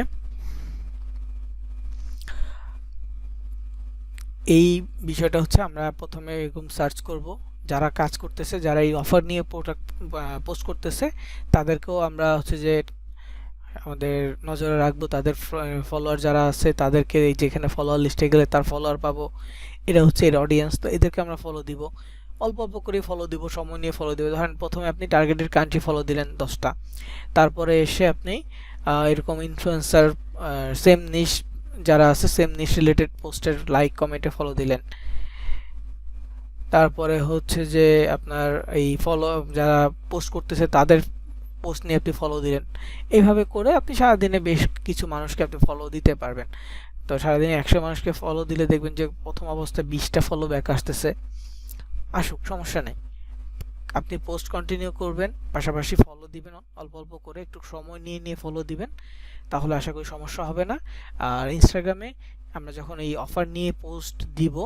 এই বিষয়টা হচ্ছে আমরা প্রথমে এরকম সার্চ করব, যারা কাজ করতেছে, যারা এই অফার নিয়ে প্রোডাক্ট পোস্ট করতেছে, তাদেরকেও আমরা হচ্ছে যে আমাদের নজরে রাখবো। তাদের ফলোয়ার যারা আছে তাদেরকে এই যেখানে ফলোয়ার লিস্টে গেলে তার ফলোয়ার পাবো, এটা হচ্ছে এর অডিয়েন্স। তো এদেরকে আমরা ফলো দিব, অল্প অল্প করে ফলো দিব, সময় নিয়ে ফলো দিব। ধরেন প্রথমে আপনি টার্গেটেড কান্ট্রি ফলো দিলেন 10টা, তারপরে এসে আপনি এরকম ইনফ্লুয়েন্সার সেম নিশ যারা আছে, সেম নিশ রিলেটেড পোস্টের লাইক কমেন্টে ফলো দিলেন। তারপরে হচ্ছে যে আপনার এই ফলো যারা পোস্ট করতেছে তাদের পোস্ট নিয়ে আপনি ফলো দিলেন। এইভাবে করে আপনি সারাদিনে বেশ কিছু মানুষকে আপনি ফলো দিতে পারবেন। তো সারাদিনে 100 মানুষকে ফলো দিলে দেখবেন যে প্রথম অবস্থায় 20টা ফলো ব্যাক আসতেছে। আসুক, সমস্যা নেই। আপনি পোস্ট কন্টিনিউ করবেন, পাশাপাশি ফলো দিবেন, অল্প অল্প করে একটু সময় নিয়ে নিয়ে ফলো দিবেন, তাহলে আশা করি সমস্যা হবে না। আর ইনস্টাগ্রামে আমরা যখন এই অফার নিয়ে পোস্ট দিব,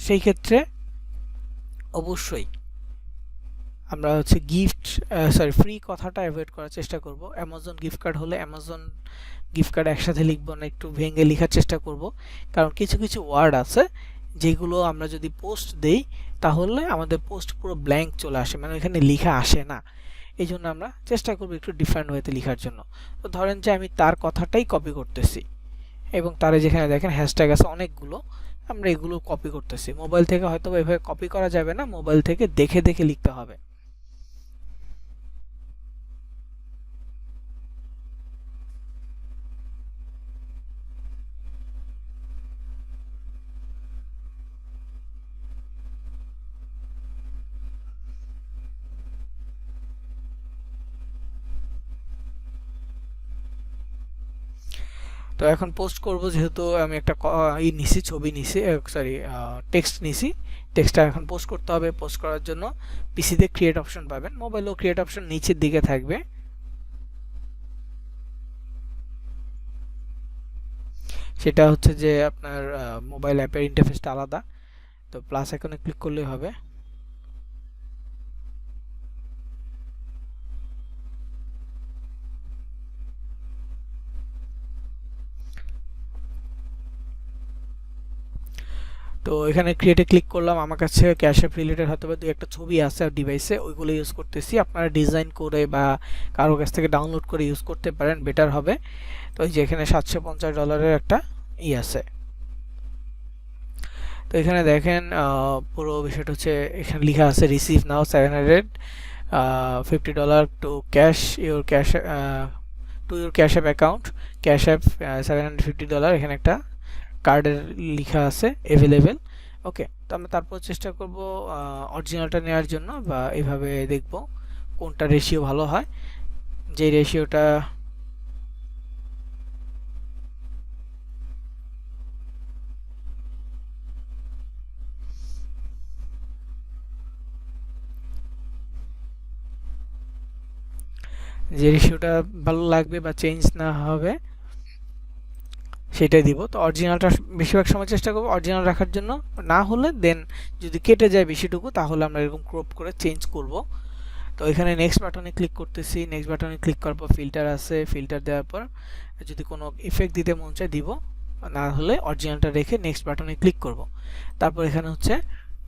সেই ক্ষেত্রে অবশ্যই আমরা হচ্ছে ফ্রি কথাটা অ্যাভয়েড করার চেষ্টা করব। অ্যামাজন গিফট কার্ড হলে অ্যামাজন গিফট কার্ড একসাথে লিখব না, একটু ভেঙে লেখার চেষ্টা করব। কারণ কিছু কিছু ওয়ার্ড আছে যেগুলো আমরা যদি পোস্ট দেই তাহলে আমাদের পোস্ট পুরো ব্ল্যাঙ্ক চলে আসে, মানে এখানে লেখা আসে না। এই জন্য আমরা চেষ্টা করব একটু ডিফারেন্ট ওয়েতে লেখার জন্য। তো ধরেন যে আমি তার কথাটাই কপি করতেছি, এবং তারে যেখানে দেখেন হ্যাশট্যাগ আছে অনেকগুলো, আমরা এগুলো কপি করতেছি। মোবাইল থেকে হয়তো এভাবে কপি করা যাবে না, মোবাইল থেকে দেখে দেখে লিখতে হবে। তো এখন পোস্ট করব, যেহেতু আমি একটা নিছি, ছবি নিছি, সরি টেক্সট নিছি। টেক্সটটা এখন পোস্ট করতে হবে। পোস্ট করার জন্য পিসিতে ক্রিয়েট অপশন পাবেন, মোবাইলেও ক্রিয়েট অপশন নিচের দিকে থাকবে। সেটা হচ্ছে যে আপনার মোবাইল অ্যাপের ইন্টারফেসটা আলাদা, তো প্লাস আইকনে ক্লিক করলেই হবে। তো এখানে ক্রিয়েটে ক্লিক করলাম। আমার কাছে ক্যাশ অ্যাপ রিলেটেড হয়তো বা দুই একটা ছবি আছে ডিভাইসে, ওইগুলো ইউজ করতেছি। আপনারা ডিজাইন করে বা কারো কাছ থেকে ডাউনলোড করে ইউজ করতে পারেন, বেটার হবে। তো এই যে এখানে $750 একটা আছে। তো এখানে দেখেন পুরো বিষয়টা হচ্ছে, এখানে লেখা আছে receive now $750 to your cash app account, cash app $750। এখানে একটা কার্ডের লেখা আছে অ্যাভেলেবেল। ওকে, তো আমরা তারপর চেষ্টা করব অরিজিনালটা নেওয়ার জন্য, বা এইভাবে দেখব কোনটা রেশিও ভালো হয়। যে রেশিওটা ভালো লাগবে বা চেঞ্জ না হবে সেটাই দিব। তো অরিজিনালটা বেশিরভাগ সময় চেষ্টা করব অরিজিনাল রাখার জন্য, না হলে দেন যদি কেটে যায় বেশিটুকু তাহলে আমরা এরকম ক্রপ করে চেঞ্জ করব। তো এখানে নেক্সট বাটনে ক্লিক করতেছি। নেক্সট বাটনে ক্লিক করার পর ফিল্টার আছে, ফিল্টার দেওয়ার পর যদি কোনো ইফেক্ট দিতে মন চায় দিব, না হলে অরিজিনালটা রেখে নেক্সট বাটনে ক্লিক করব। তারপর এখানে হচ্ছে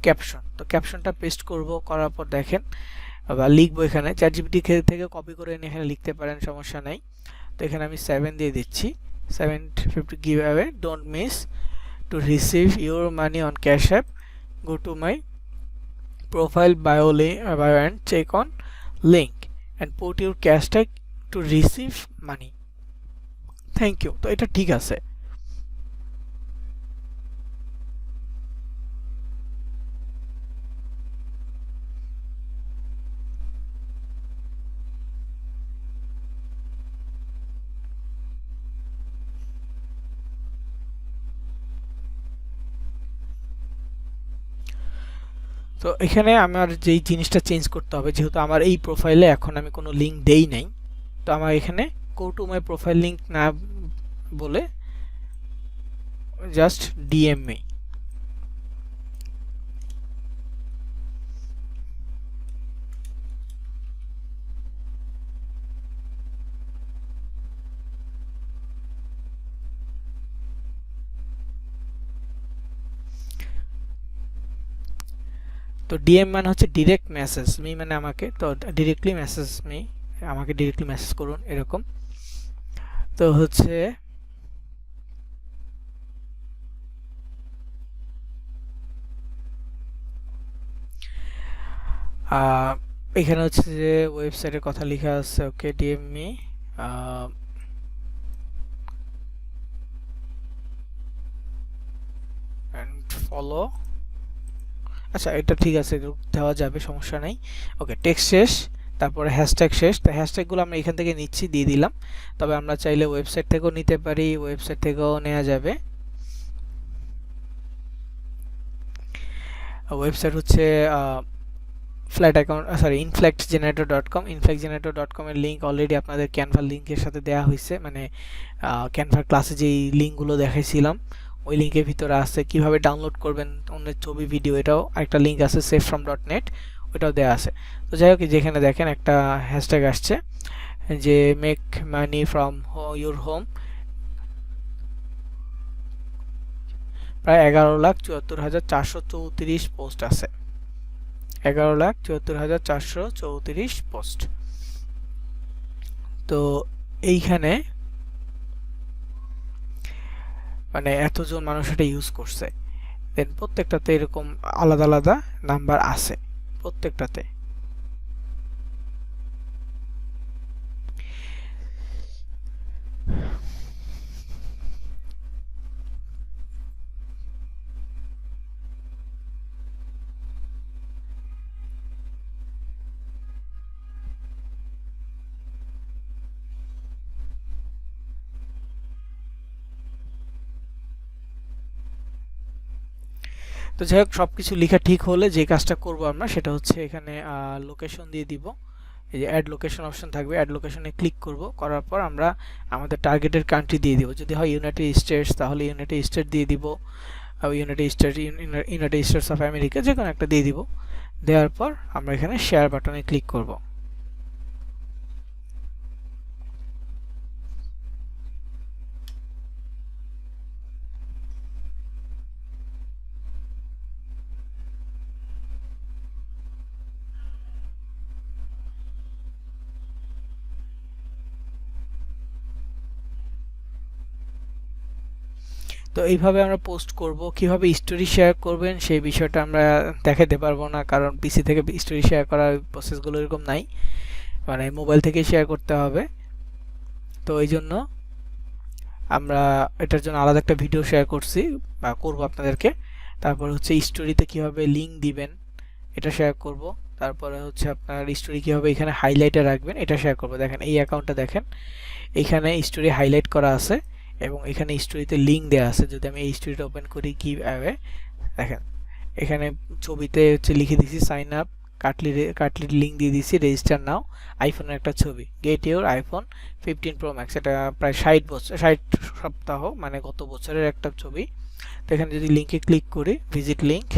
ক্যাপশন, তো ক্যাপশনটা পেস্ট করব, করার পর দেখেন বা লিখবো, এখানে চ্যাটজিপিটি থেকে কপি করে এনে এখানে লিখতে পারেন, সমস্যা নাই। তো এখানে আমি 7 দিয়ে দিচ্ছি, 750 giveaway, don't miss to receive your money on Cash App, go to my profile bio and check on link and put your cash tag to receive money. Thank you. তো এটা ঠিক আছে। তো এখানে আমার যেই জিনিসটা চেঞ্জ করতে হবে, যেহেতু আমার এই প্রোফাইলে এখন আমি কোনো লিঙ্ক দেই নাই, তো আমার এখানে go to my profile link না বলে জাস্ট ডিএম মি। তো ডিএম মানে হচ্ছে ডিরেক্ট মেসেজ, মি মানে আমাকে, তো ডিরেক্টলি মেসেজ মি, আমাকে ডিরেক্টলি মেসেজ করুন এরকম। তো হচ্ছে এখানে হচ্ছে যে ওয়েবসাইটের কথা লেখা আছে, ওকে ডিএম মি এন্ড ফলো। আচ্ছা এটা ঠিক আছে, দেওয়া যাবে, সমস্যা নাই। ওকে টেক্সট শেষ, তারপরে হ্যাশট্যাগ শেষ। তো হ্যাশট্যাগুলো আমরা এখান থেকে নিচ্ছি, দিয়ে দিলাম। তবে আমরা চাইলে ওয়েবসাইট থেকেও নিতে পারি, ওয়েবসাইট থেকেও নেওয়া যাবে। ওয়েবসাইট হচ্ছে inflectgenerator.com। inflectgenerator.com এর লিঙ্ক অলরেডি আপনাদের ক্যানভার লিঙ্কের সাথে দেওয়া হয়েছে, মানে ক্যানভার ক্লাসে যেই লিঙ্কগুলো দেখাইছিলাম ওই লিঙ্কের ভিতরে আছে। কিভাবে ডাউনলোড করবেন অন্যের ছবি ভিডিও, এটাও একটা লিঙ্ক আছে, savefrom.net, ওটাও দেওয়া আছে। তো যাই হোক, যেখানে দেখেন একটা হ্যাশট্যাগ আসছে যে make money from your home, প্রায় 11,74,434 পোস্ট আছে, 11,74,434 পোস্ট। তো এইখানে মানে এতজন মানুষ এটা ইউজ করছে, দেন প্রত্যেকটাতে এরকম আলাদা আলাদা নাম্বার আছে প্রত্যেকটাতে। তো যাই হোক, সবকিছু লেখা ঠিক হলে যে কাজটা করব আমরা সেটা হচ্ছে এখানে লোকেশন দিয়ে দিব। এই যে অ্যাড লোকেশন অপশন থাকবে, অ্যাড লোকেশনে ক্লিক করব, করার পর আমরা আমাদের টার্গেটের কান্ট্রি দিয়ে দিব। যদি হয় ইউনাইটেড স্টেটস তাহলে ইউনাইটেড স্টেট দিয়ে দিব, ইউনাইটেড স্টেটস অফ আমেরিকা, যে কোনো একটা দিয়ে দিব। দেওয়ার পর আমরা এখানে শেয়ার বাটনে ক্লিক করব। তো এইভাবে আমরা পোস্ট করব। কিভাবে স্টোরি শেয়ার করবেন সেই বিষয়টা আমরা দেখাতে পারবো না, কারণ পিসি থেকে স্টোরি শেয়ার করার প্রসেসগুলো এরকম নাই, মানে মোবাইল থেকে শেয়ার করতে হবে। তো এই জন্য আমরা এটার জন্য আলাদা একটা ভিডিও শেয়ার করছি বা করব আপনাদেরকে। তারপর হচ্ছে স্টোরিতে কিভাবে লিঙ্ক দিবেন এটা শেয়ার করব। তারপরে হচ্ছে আপনার স্টোরি কিভাবে এখানে হাইলাইটে রাখবেন এটা শেয়ার করব। দেখেন এই অ্যাকাউন্টটা দেখেন, এখানে স্টোরি হাইলাইট করা আছে এবং এখানে স্টোরিতে লিঙ্ক দেওয়া আছে। যদি আমি এই স্টোরিটা ওপেন করি, কিভাবে দেখেন এখানে ছবিতে হচ্ছে লিখে দিছি সাইন আপ, কাটলির লিঙ্ক দিয়ে দিছি, রেজিস্টার নাও, আইফোনের একটা ছবি, get your iPhone 15 pro max. এটা প্রায় 60 সপ্তাহ মানে গত বছরের একটা ছবি। তো এখানে যদি লিঙ্কে ক্লিক করি, ভিজিট লিঙ্ক,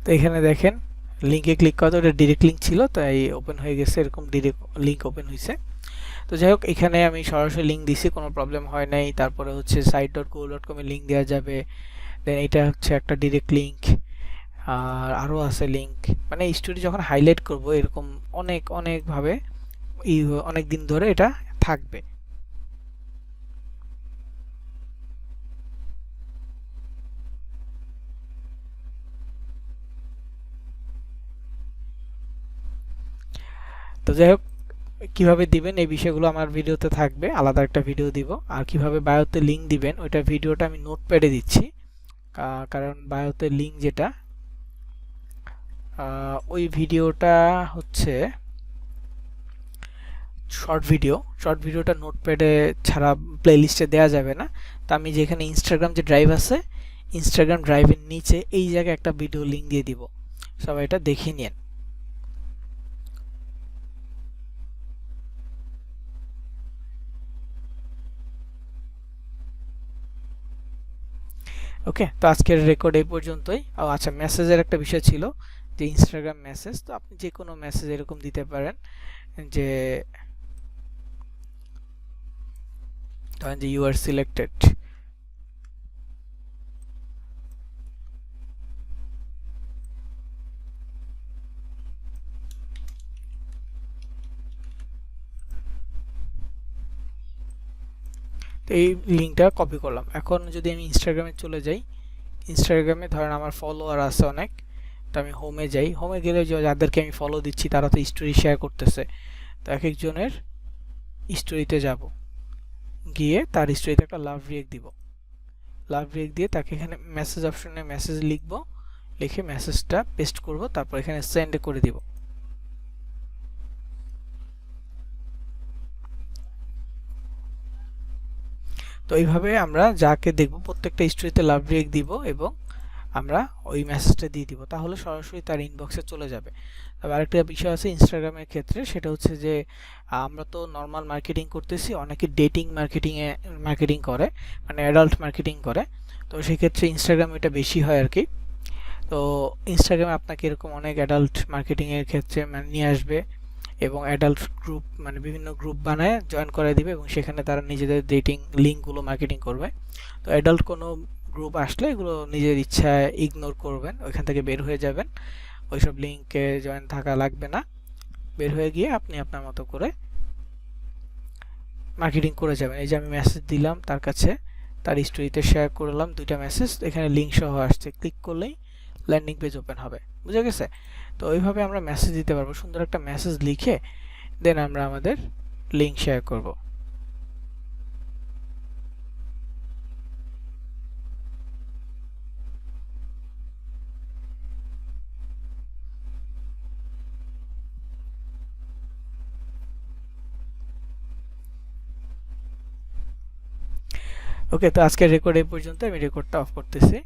তো এখানে দেখেন লিঙ্কে ক্লিক করা, ওটা ডিরেক্ট লিঙ্ক ছিল তাই ওপেন হয়ে গেছে, এরকম ডিরেক্ট লিঙ্ক ওপেন হয়েছে। তো যাই হোক, এখানে আমি সরাসরি লিঙ্ক দিছি, কোনো প্রবলেম হয় নাই। তারপরে হচ্ছে site.google.com এ লিঙ্ক দেওয়া যাবে। দেন এটা হচ্ছে একটা ডিরেক্ট লিঙ্ক, আর আরও আছে লিঙ্ক। মানে স্টোরি যখন হাইলাইট করব এরকম অনেক অনেক ভাবে অনেক দিন ধরে এটা থাকবে। তো যাই হোক, কিভাবে দিবেন এই বিষয়গুলো আমার ভিডিওতে থাকবে, আলাদা একটা ভিডিও দিব। আর কিভাবে বায়োতে লিঙ্ক দিবেন ওইটা ভিডিওটা আমি নোটপ্যাডে দিচ্ছি। কারণ বায়োতে লিঙ্ক যেটা, ওই ভিডিওটা হচ্ছে শর্ট ভিডিওটা নোটপ্যাডে ছাড়া প্লেলিস্টে দেওয়া যাবে না। তো আমি যেখানে ইনস্টাগ্রাম যে ড্রাইভ আছে, ইনস্টাগ্রাম ড্রাইভের নিচে এই জায়গায় একটা ভিডিও লিঙ্ক দিয়ে দিব, সবাই এটা দেখে নিন। ওকে, তো আজকের রেকর্ড এই পর্যন্তই। আচ্ছা, মেসেজের একটা বিষয় ছিল যে ইনস্টাগ্রাম মেসেজ, তো আপনি যে কোনো মেসেজ এরকম দিতে পারেন যে ধরেন যে ইউ আর সিলেক্টেড। তো এই লিঙ্কটা কপি করলাম। এখন যদি আমি ইনস্টাগ্রামে চলে যাই, ইনস্টাগ্রামে ধরেন আমার ফলোয়ার আছে অনেক, তো আমি হোমে যাই। হোমে গেলে যাদেরকে আমি ফলো দিচ্ছি তারা তো স্টোরি শেয়ার করতেছে, তো এক একজনের স্টোরিতে যাব, গিয়ে তার স্টোরিতে একটা লাভ রিয়েক্ট দিব। লাভ রিয়েক্ট দিয়ে তাকে এখানে মেসেজ অপশনে মেসেজ লিখব, লিখে মেসেজটা পেস্ট করব, তারপর এখানে সেন্ড করে দিব। তো এইভাবে আমরা যাকে দেখব প্রত্যেকটা স্টোরিতে লাভ রিয়েক্ট দিব এবং আমরা ওই মেসেজটা দিয়ে দিব, তাহলে সরাসরি তার ইনবক্সে চলে যাবে। তবে আরেকটা বিষয় আছে ইনস্টাগ্রামের ক্ষেত্রে, সেটা হচ্ছে যে আমরা তো নর্মাল মার্কেটিং করতেছি, অনেকে ডেটিং মার্কেটিং করে, মানে অ্যাডাল্ট মার্কেটিং করে। তো সেক্ষেত্রে ইনস্টাগ্রামে এটা বেশি হয় আর কি। তো ইনস্টাগ্রামে আপনাকে এরকম অনেক অ্যাডাল্ট মার্কেটিংয়ের ক্ষেত্রে মানে নিয়ে আসবে, এবং অ্যাডাল্ট গ্রুপ মানে বিভিন্ন গ্রুপ বানায় জয়েন করে দিবে, এবং সেখানে তারা নিজেদের ডেটিং লিঙ্কগুলো মার্কেটিং করবে। তো অ্যাডাল্ট কোনো গ্রুপ আসলে এগুলো নিজের ইচ্ছায় ইগনোর করবেন, ওইখান থেকে বের হয়ে যাবেন। ওইসব লিঙ্কে জয়েন থাকা লাগবে না, বের হয়ে গিয়ে আপনি আপনার মতো করে মার্কেটিং করে যাবেন। এই যে আমি মেসেজ দিলাম তার কাছে, তার স্টোরিতে শেয়ার করলাম দুইটা মেসেজ, এখানে লিঙ্ক সহ আসছে, ক্লিক করলেই ল্যান্ডিং পেজ ওপেন হবে। বুঝা গেছে? তো ওইভাবে আমরা মেসেজ দিতে পারবো, সুন্দর একটা মেসেজ লিখে দেন আমরা আমাদের লিঙ্ক শেয়ার করব। ওকে, তো আজকের রেকর্ড এই পর্যন্ত, আমি রেকর্ডটা অফ করতেছি।